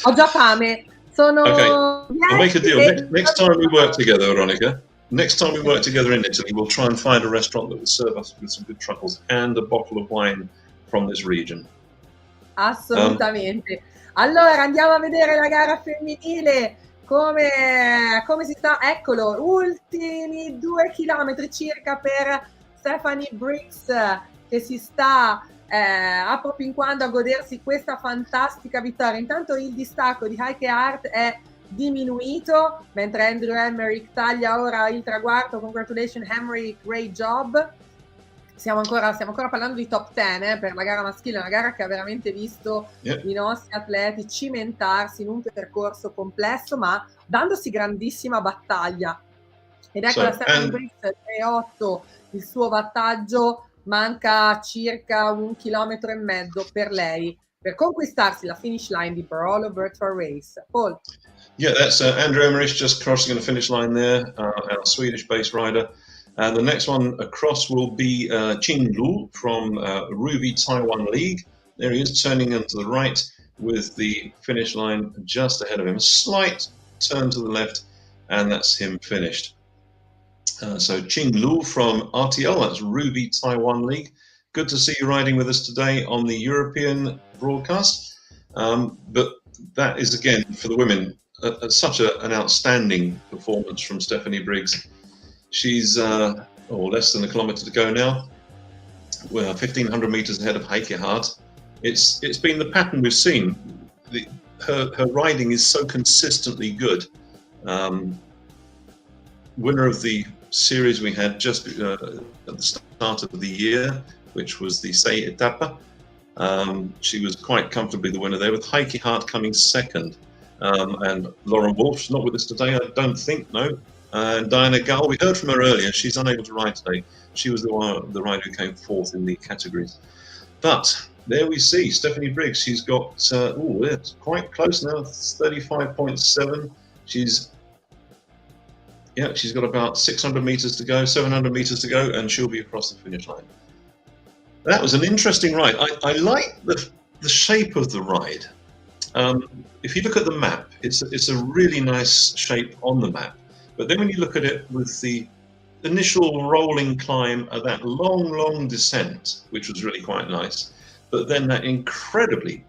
Ho già fame. Okay, we'll make a deal. Next time we work together, Veronica, next time we work together in Italy, we'll try and find a restaurant that will serve us with some good truffles and a bottle of wine from this region. Assolutamente. Allora andiamo a vedere la gara femminile. Come si sta? Eccolo, ultimi 2 chilometri circa per Stephanie Briggs, che si sta appropinquando a godersi questa fantastica vittoria. Intanto il distacco di Heike Hart è diminuito, mentre Andrew Emmerich taglia ora il traguardo. Congratulations Emmerich, great job. Stiamo ancora parlando di top 10 per la gara maschile, una gara che ha veramente visto i nostri atleti cimentarsi in un percorso complesso, ma dandosi grandissima battaglia. Ed ecco la Stephanie Briggs 3,8 il suo vantaggio. Manca circa 1,5 chilometri per lei per conquistarsi la finish line di Barolo Virtual Race. Paul. Yeah, that's Andrew Emmerich just crossing the finish line there, our Swedish-based rider. And the next one across will be Qing Lu from Ruby Taiwan League. There he is, turning into the right with the finish line just ahead of him. A slight turn to the left, and that's him finished. So Qing Lu from RTL, that's Ruby Taiwan League. Good to see you riding with us today on the European broadcast. But that is, again, for the women, such an outstanding performance from Stephanie Briggs. She's less than a kilometre to go now. We're 1,500 metres ahead of Heike Hart. It's been the pattern we've seen. Her riding is so consistently good. Winner of the series we had just at the start of the year, which was the Sei Tappa. She was quite comfortably the winner there, with Heike Hart coming second. And Lauren Wolf's not with us today, I don't think, no. And Diana Gull, we heard from her earlier, she's unable to ride today. She was the rider who came fourth in the categories. But there we see Stephanie Briggs, she's got, it's quite close now, 35.7. She's got about 600 metres to go, 700 metres to go, and she'll be across the finish line. That was an interesting ride. I like the shape of the ride. If you look at the map, it's a really nice shape on the map. But then when you look at it with the initial rolling climb at that long descent, which was really quite nice, but then that incredibly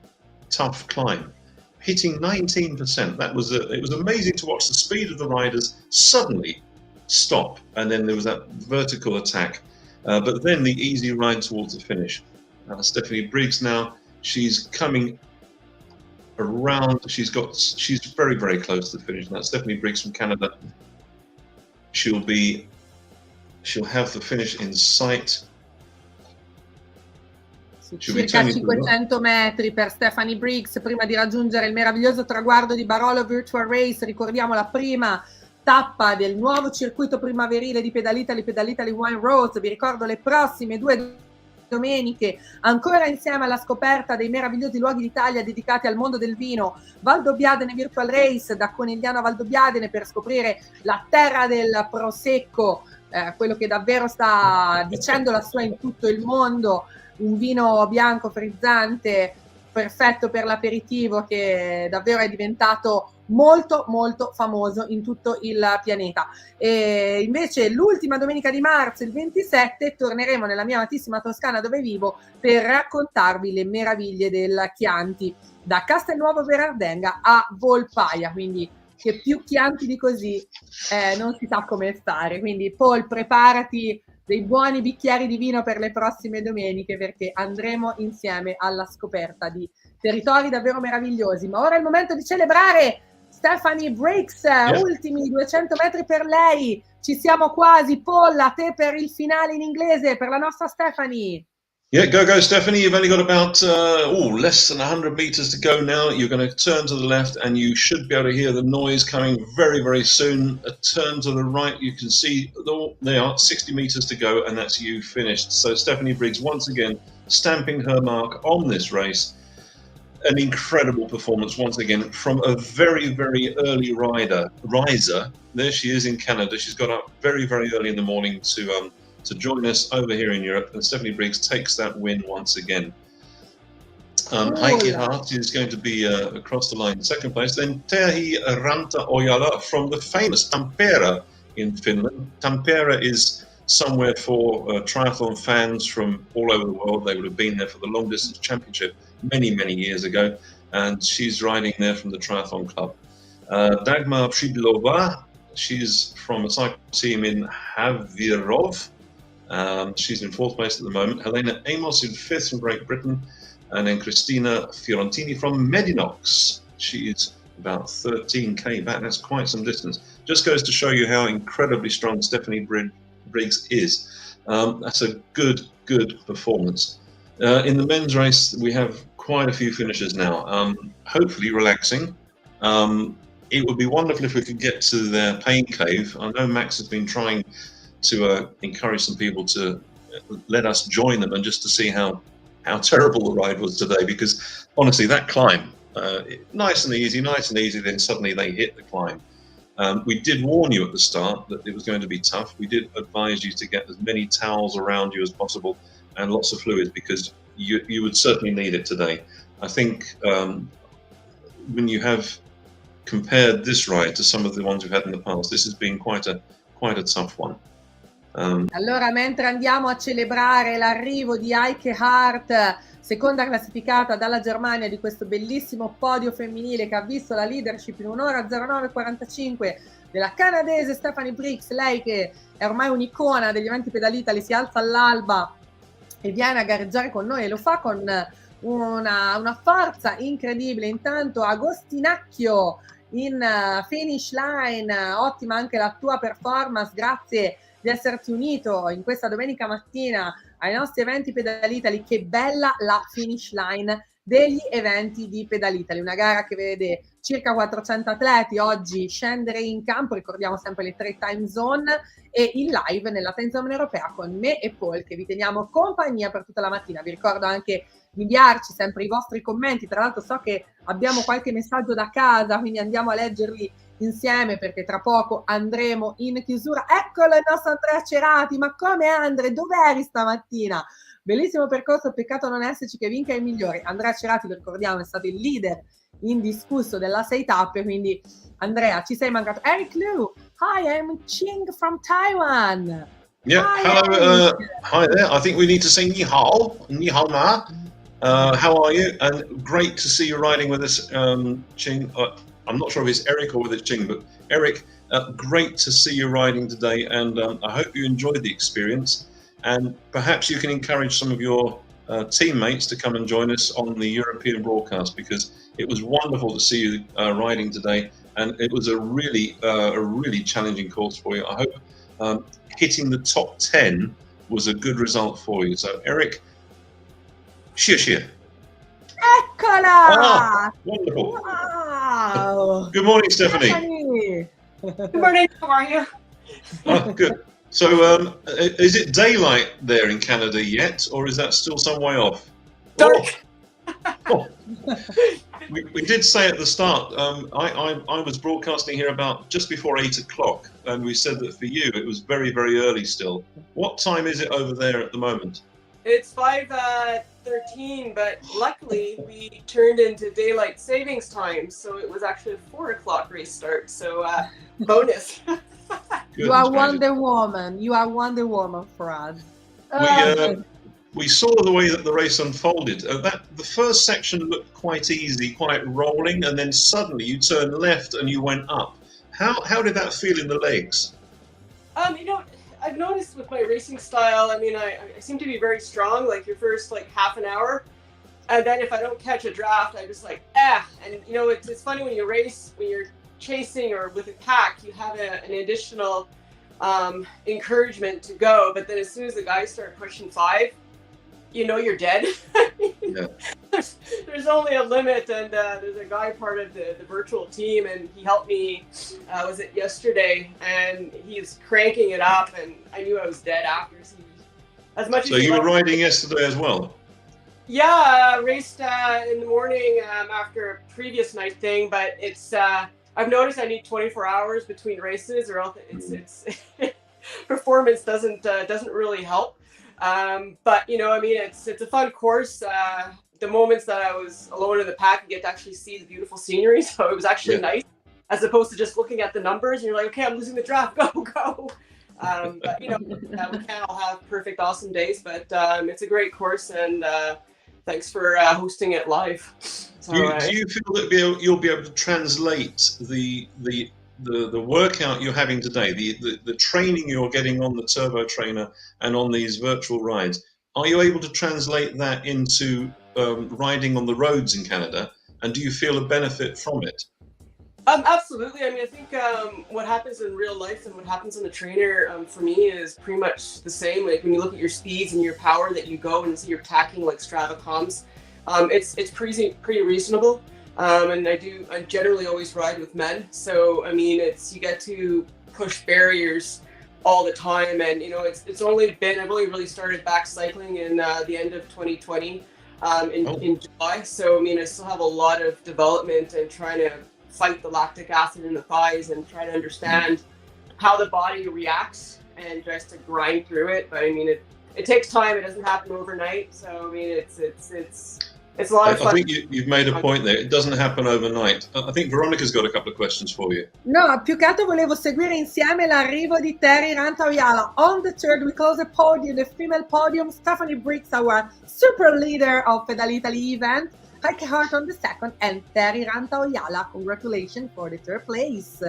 tough climb, hitting 19%. It was amazing to watch the speed of the riders suddenly stop, and then there was that vertical attack. But then the easy ride towards the finish. Stephanie Briggs now, she's coming around. She's very, very close to the finish. Now Stephanie Briggs from Canada. She'll have the finish in sight. Circa 500 metri per Stephanie Briggs prima di raggiungere il meraviglioso traguardo di Barolo Virtual Race. Ricordiamo la prima tappa del nuovo circuito primaverile di Pedalitaly Wine Roads. Vi ricordo le prossime 2 domeniche, ancora insieme alla scoperta dei meravigliosi luoghi d'Italia dedicati al mondo del vino. Valdobbiadene Virtual Race da Conegliano a Valdobbiadene per scoprire la terra del prosecco, quello che davvero sta dicendo la sua in tutto il mondo. Un vino bianco frizzante, perfetto per l'aperitivo, che davvero è diventato molto famoso in tutto il pianeta. E invece l'ultima domenica di marzo, il 27, torneremo nella mia amatissima Toscana dove vivo per raccontarvi le meraviglie del Chianti, da Castelnuovo Verardenga a Volpaia, quindi che più Chianti di così non si sa come stare. Quindi Paul, preparati dei buoni bicchieri di vino per le prossime domeniche, perché andremo insieme alla scoperta di territori davvero meravigliosi. Ma ora è il momento di celebrare Stephanie Briggs, ultimi 200 metri per lei, ci siamo quasi. Paul, a te per il finale in inglese, per la nostra Stephanie. Yeah, go Stephanie, you've only got about less than 100 meters to go now. You're going to turn to the left and you should be able to hear the noise coming very, very soon. A turn to the right, you can see, they are 60 meters to go, and that's you finished. So Stephanie Briggs, once again, stamping her mark on this race. An incredible performance once again from a very, very early riser. There she is in Canada. She's got up very, very early in the morning to join us over here in Europe, and Stephanie Briggs takes that win once again. Heikki Hart is going to be across the line in second place. Then Terhi Ranta-Ojala from the famous Tampere in Finland. Tampere is somewhere for triathlon fans from all over the world. They would have been there for the long distance championship many, many years ago, and she's riding there from the triathlon club. Dagmar Przybylova, she's from a cycle team in Havirov. She's in fourth place at the moment. Helena Amos in fifth from Great Britain, and then Cristina Fiorentini from Medinox. She's about 13k back. That's quite some distance. Just goes to show you how incredibly strong Stephanie Briggs is. That's a good performance. In the men's race, we have quite a few finishers now. Hopefully relaxing. It would be wonderful if we could get to their pain cave. I know Max has been trying to encourage some people to let us join them, and just to see how terrible the ride was today, because honestly that climb, nice and easy, then suddenly they hit the climb. We did warn you at the start that it was going to be tough. We did advise you to get as many towels around you as possible and lots of fluids, because you would certainly need it today. I think when you have compared this ride to some of the ones we've had in the past, this has been quite a tough one. Allora, mentre andiamo a celebrare l'arrivo di Heikki Hart, seconda classificata dalla Germania di questo bellissimo podio femminile che ha visto la leadership in 1 ora 09:45 della canadese Stephanie Briggs, lei che è ormai un'icona degli eventi Pedalitaly, si alza all'alba e viene a gareggiare con noi, e lo fa con una forza incredibile. Intanto Agostinacchio in finish line, ottima anche la tua performance, grazie di esserti unito in questa domenica mattina ai nostri eventi Pedalitaly. Che bella la finish line degli eventi di Pedalitaly, una gara che vede circa 400 atleti oggi scendere in campo. Ricordiamo sempre le 3 time zone e in live nella time zone europea con me e Paul, che vi teniamo compagnia per tutta la mattina. Vi ricordo anche di inviarci sempre i vostri commenti. Tra l'altro so che abbiamo qualche messaggio da casa, quindi andiamo a leggerli insieme, perché tra poco andremo in chiusura. Eccolo il nostro Andrea Cerati. Ma come, Andre, dov'eri stamattina? Bellissimo percorso, peccato non esserci, che vinca i migliori. Andrea Cerati, lo ricordiamo, è stato il leader indiscusso della 6 tappe, quindi Andrea, ci sei mancato. Eric Liu, hi, I'm Ching from Taiwan. Yeah, hi, hello, hi there. I think we need to say ni hao ma. How are you? And great to see you riding with us, Ching. I'm not sure if it's Eric or whether it's Ching, but Eric, great to see you riding today, and I hope you enjoyed the experience, and perhaps you can encourage some of your teammates to come and join us on the European broadcast, because it was wonderful to see you riding today, and it was a really challenging course for you. I hope hitting the top 10 was a good result for you. So Eric, cheer. Eccola! Ah, wonderful. Wow! Good morning, Stephanie. Good morning, how are you? Oh, good. So, is it daylight there in Canada yet, or is that still some way off? Dark. Oh. We did say at the start, I was broadcasting here about just before 8 o'clock, and we said that for you it was very, very early still. What time is it over there at the moment? It's 5:13, but luckily we turned into daylight savings time, so it was actually a 4 o'clock race start. So bonus. You are Wonder Woman. You are Wonder Woman for us. We saw the way that the race unfolded. The first section looked quite easy, quite rolling, and then suddenly you turned left and you went up. How did that feel in the legs? I've noticed with my racing style, I mean, I seem to be very strong, like your first like half an hour. And then if I don't catch a draft, I just like, and you know, it's funny when you race, when you're chasing or with a pack, you have an additional encouragement to go. But then as soon as the guys start pushing 5, you know you're dead. Yeah. There's only a limit, and there's a guy part of the virtual team, and he helped me, was it yesterday, and he's cranking it up, and I knew I was dead after. So as much So as you were riding yesterday as well? Yeah, raced in the morning after a previous night thing, but it's I've noticed I need 24 hours between races, or else it's performance doesn't really help. But you know, I mean, it's a fun course. The moments that I was alone in the pack, you get to actually see the beautiful scenery, so it was actually nice, as opposed to just looking at the numbers and you're like, okay, I'm losing the draft, go. But you know, we can't all have perfect, awesome days, but it's a great course, and thanks for hosting it live. So, do you feel that you'll be able to translate the workout you're having today, the training you're getting on the turbo trainer and on these virtual rides? Are you able to translate that into riding on the roads in Canada? And do you feel a benefit from it? Absolutely. I mean, I think what happens in real life and what happens on the trainer for me is pretty much the same. Like when you look at your speeds and your power that you go and see you're tacking like Strava comms, it's pretty reasonable. And I generally always ride with men. So, I mean, you get to push barriers all the time. And, you know, I've only really started back cycling in the end of 2020 in July. So, I mean, I still have a lot of development and trying to fight the lactic acid in the thighs and try to understand how the body reacts and just to grind through it. But I mean, it takes time. It doesn't happen overnight. So, I mean, it's a lot of fun. I think you've made a point there. It doesn't happen overnight. I think Veronica's got a couple of questions for you. No, più che altro volevo seguire insieme l'arrivo di Terry Rantaoyala. On the third, we close the podium, the female podium. Stephanie Briggs, our super leader of Pedalitaly event. Heike Hart on the second, and Terry Rantaoyala. Congratulations for the third place.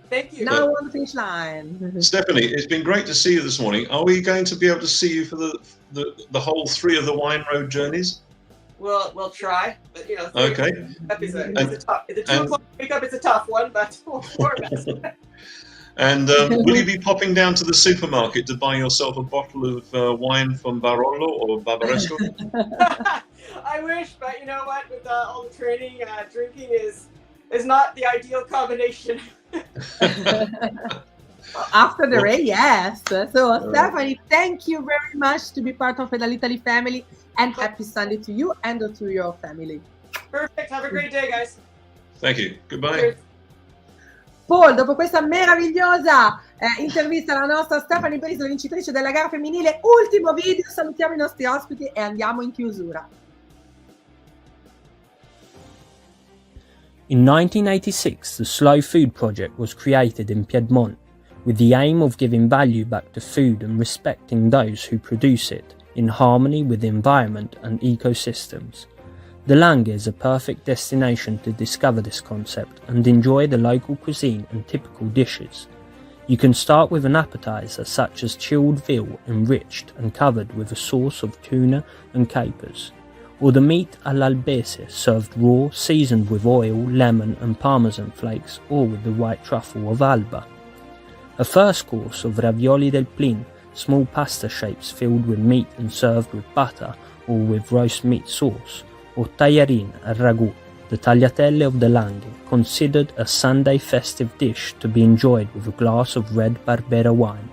Thank you. Now on the finish line. Stephanie, it's been great to see you this morning. Are we going to be able to see you for the whole 3 of the wine road journeys? We'll try, but you know. Okay. It's a tough. The 2 o'clock wake up is a tough one, but we'll do our best. And will you be popping down to the supermarket to buy yourself a bottle of wine from Barolo or Barbaresco? I wish, but you know what? With all the training, drinking is not the ideal combination. After the race, yes. So, Stephanie, thank you very much to be part of Pedalitaly family, and happy Sunday to you and to your family. Perfect. Have a great day, guys. Thank you. Goodbye. Cheers. Paul, dopo questa meravigliosa intervista alla nostra Stephanie Briggs, vincitrice della gara femminile, ultimo video, salutiamo i nostri ospiti e andiamo in chiusura. In 1986, the Slow Food Project was created in Piedmont, with the aim of giving value back to food and respecting those who produce it, in harmony with the environment and ecosystems. The Langhe is a perfect destination to discover this concept and enjoy the local cuisine and typical dishes. You can start with an appetizer such as chilled veal enriched and covered with a sauce of tuna and capers, or the meat all'albese served raw, seasoned with oil, lemon and parmesan flakes, or with the white truffle of Alba. A first course of ravioli del plin, small pasta shapes filled with meat and served with butter or with roast meat sauce, or tagliarin al ragù, the tagliatelle of the Langhe, considered a Sunday festive dish to be enjoyed with a glass of red Barbera wine,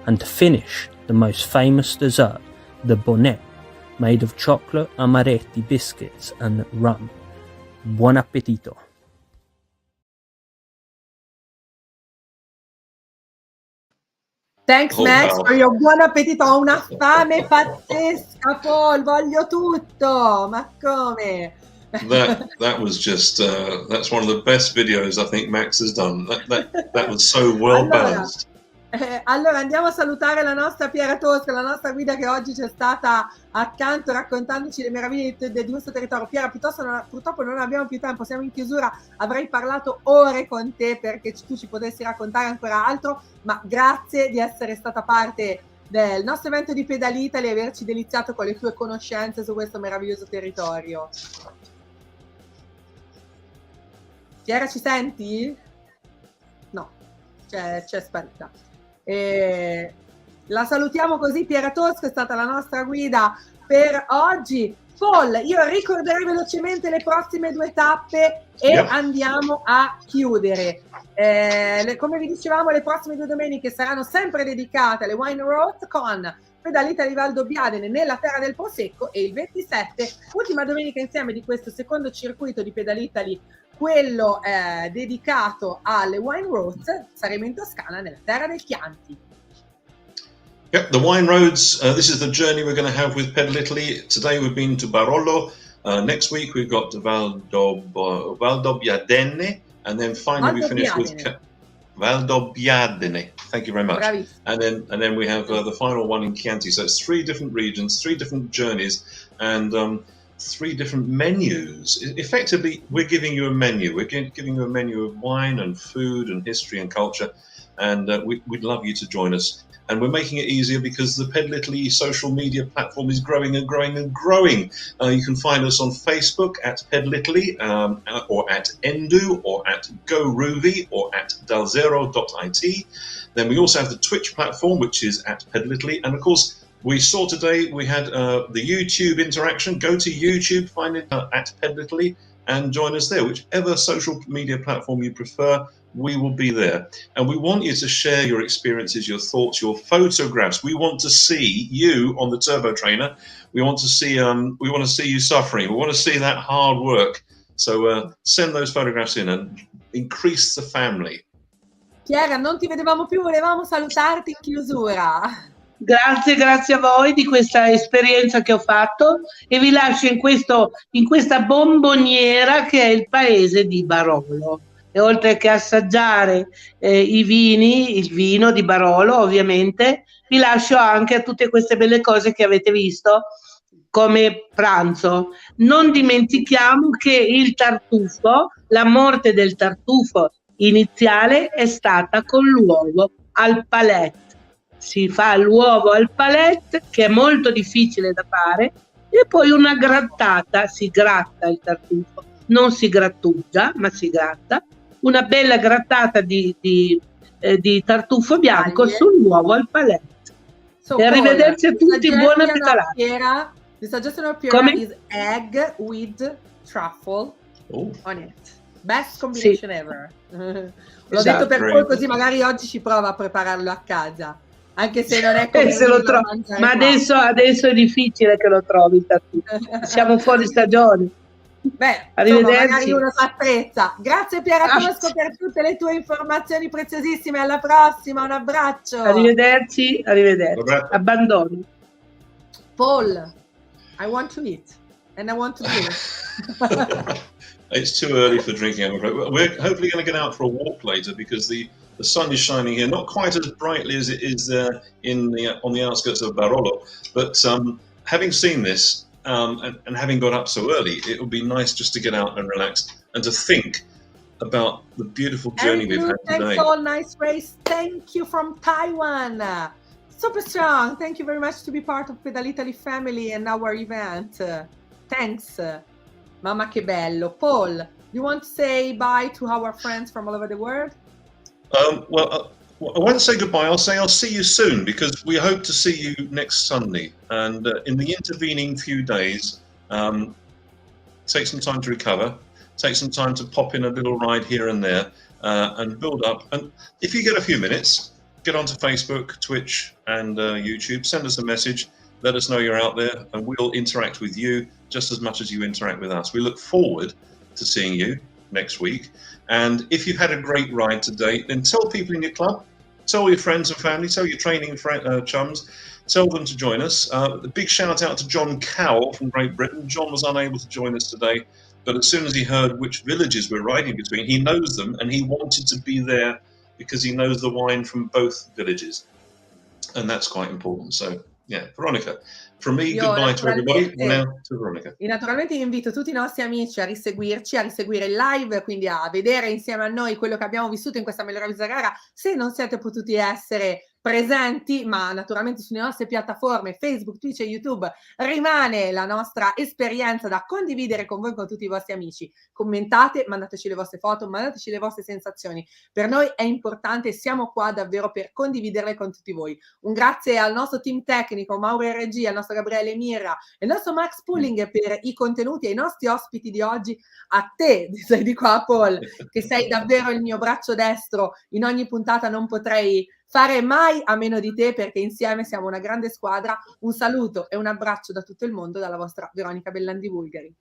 and to finish, the most famous dessert, the bonnet, made of chocolate amaretti biscuits and rum. Buon appetito! Thanks, Max, for your buon appetito. Ho una fame pazzesca, Paul. Voglio tutto. Ma come? That was just that's one of the best videos I think Max has done. That was so well balanced. Allora andiamo a salutare la nostra Piera Tosca, la nostra guida che oggi c'è stata accanto raccontandoci le meraviglie di questo territorio. Piera, purtroppo non abbiamo più tempo, siamo in chiusura, avrei parlato ore con te perché tu ci potessi raccontare ancora altro, ma grazie di essere stata parte del nostro evento di Pedalitaly e averci deliziato con le tue conoscenze su questo meraviglioso territorio. Piera, ci senti? No, c'è sparita. La salutiamo così. Piera Tosca è stata la nostra guida per oggi. Paul, io ricorderei velocemente le prossime 2 tappe e andiamo a chiudere. Come vi dicevamo, le prossime 2 domeniche saranno sempre dedicate alle Wine Roads con Pedalitaly Valdobbiadene nella terra del Prosecco, e il 27, ultima domenica insieme di questo secondo circuito di Pedalitaly, quello dedicato alle Wine Roads, saremo in Toscana nella terra del Chianti. Yep, the Wine Roads, this is the journey we're going to have with Pedalitaly. Today we've been to Barolo, next week we've got to Valdobbiadene, and then finally we finish with Valdobbiadene. Thank you very much. Bravissimo. And then we have the final one in Chianti. So it's 3 different regions, 3 different journeys, and 3 different menus. Effectively, we're giving you a menu. We're giving you a menu of wine and food and history and culture, and we'd love you to join us. And we're making it easier because the Pedalitaly social media platform is growing and growing and growing. You can find us on Facebook at Pedalitaly, or at Endu, or at GoRuvi, or at dalzero.it. Then we also have the Twitch platform, which is at Pedalitaly. And of course, we saw today we had the YouTube interaction. Go to YouTube, find it at Pedalitaly, and join us there. Whichever social media platform you prefer, we will be there. And we want you to share your experiences, your thoughts, your photographs. We want to see you on the turbo trainer. We want to see you suffering. We want to see that hard work. So send those photographs in and increase the family. Piera, non ti vedevamo più, volevamo salutarti in chiusura. Grazie a voi di questa esperienza che ho fatto, e vi lascio in questa bomboniera che è il paese di Barolo. E oltre che assaggiare il vino di Barolo, ovviamente, vi lascio anche tutte queste belle cose che avete visto come pranzo. Non dimentichiamo che il tartufo, la morte del tartufo iniziale è stata con l'uovo al palette. Si fa l'uovo al palette, che è molto difficile da fare, e poi una grattata, si gratta il tartufo, non si grattugia, ma si gratta, una bella grattata di tartufo bianco sull'uovo al palette. So, e arrivederci a tutti, buona pedalata. The suggestion of Piera is egg with truffle on it. Best combination ever. L'ho detto per voi, così magari oggi ci prova a prepararlo a casa, anche se non è come se lo trovo. Ma adesso è difficile che lo trovi il tartufo. Siamo fuori stagione. Beh, insomma, magari uno si attrezza. Grazie Piera Tosco per tutte le tue informazioni preziosissime. Alla prossima, un abbraccio. Arrivederci. Abbandono. Paul, I want to eat and I want to drink. It's too early for drinking, I'm afraid. We're hopefully going to get out for a walk later because the sun is shining here, not quite as brightly as it is there on the outskirts of Barolo. But having seen this and having got up so early, it would be nice just to get out and relax and to think about the beautiful journey we've had today. Thanks all, nice race. Thank you from Taiwan. Super strong. Thank you very much to be part of Pedalitaly family and our event. Thanks. Mamma che bello. Paul, you want to say bye to our friends from all over the world? Well, I won't say goodbye. I'll say I'll see you soon because we hope to see you next Sunday. And in the intervening few days, take some time to recover, take some time to pop in a little ride here and there and build up. And if you get a few minutes, get onto Facebook, Twitch and YouTube, send us a message, let us know you're out there and we'll interact with you just as much as you interact with us. We look forward to seeing you next week. And if you've had a great ride today, then tell people in your club, tell your friends and family, tell your training chums, tell them to join us. A big shout out to John Cowell from Great Britain. John was unable to join us today, but as soon as he heard which villages we're riding between, he knows them and he wanted to be there because he knows the wine from both villages, and that's quite important. So yeah, Veronica, from me, goodbye to everybody. Now to Veronica. E naturalmente invito tutti i nostri amici a riseguirci, a riseguire il live, quindi a vedere insieme a noi quello che abbiamo vissuto in questa meravigliosa gara. Se non siete potuti essere presenti, ma naturalmente sulle nostre piattaforme Facebook, Twitch e YouTube rimane la nostra esperienza da condividere con voi, con tutti i vostri amici. Commentate, mandateci le vostre foto, mandateci le vostre sensazioni. Per noi è importante, siamo qua davvero per condividerle con tutti voi. Un grazie al nostro team tecnico, Mauro in regia, al nostro Gabriele Mirra e al nostro Max Pulling per i contenuti e ai nostri ospiti di oggi. A te, sei di qua Paul, che sei davvero il mio braccio destro. In ogni puntata non potrei fare mai a meno di te, perché insieme siamo una grande squadra. Un saluto e un abbraccio da tutto il mondo dalla vostra Veronica Bellandi Bulgari.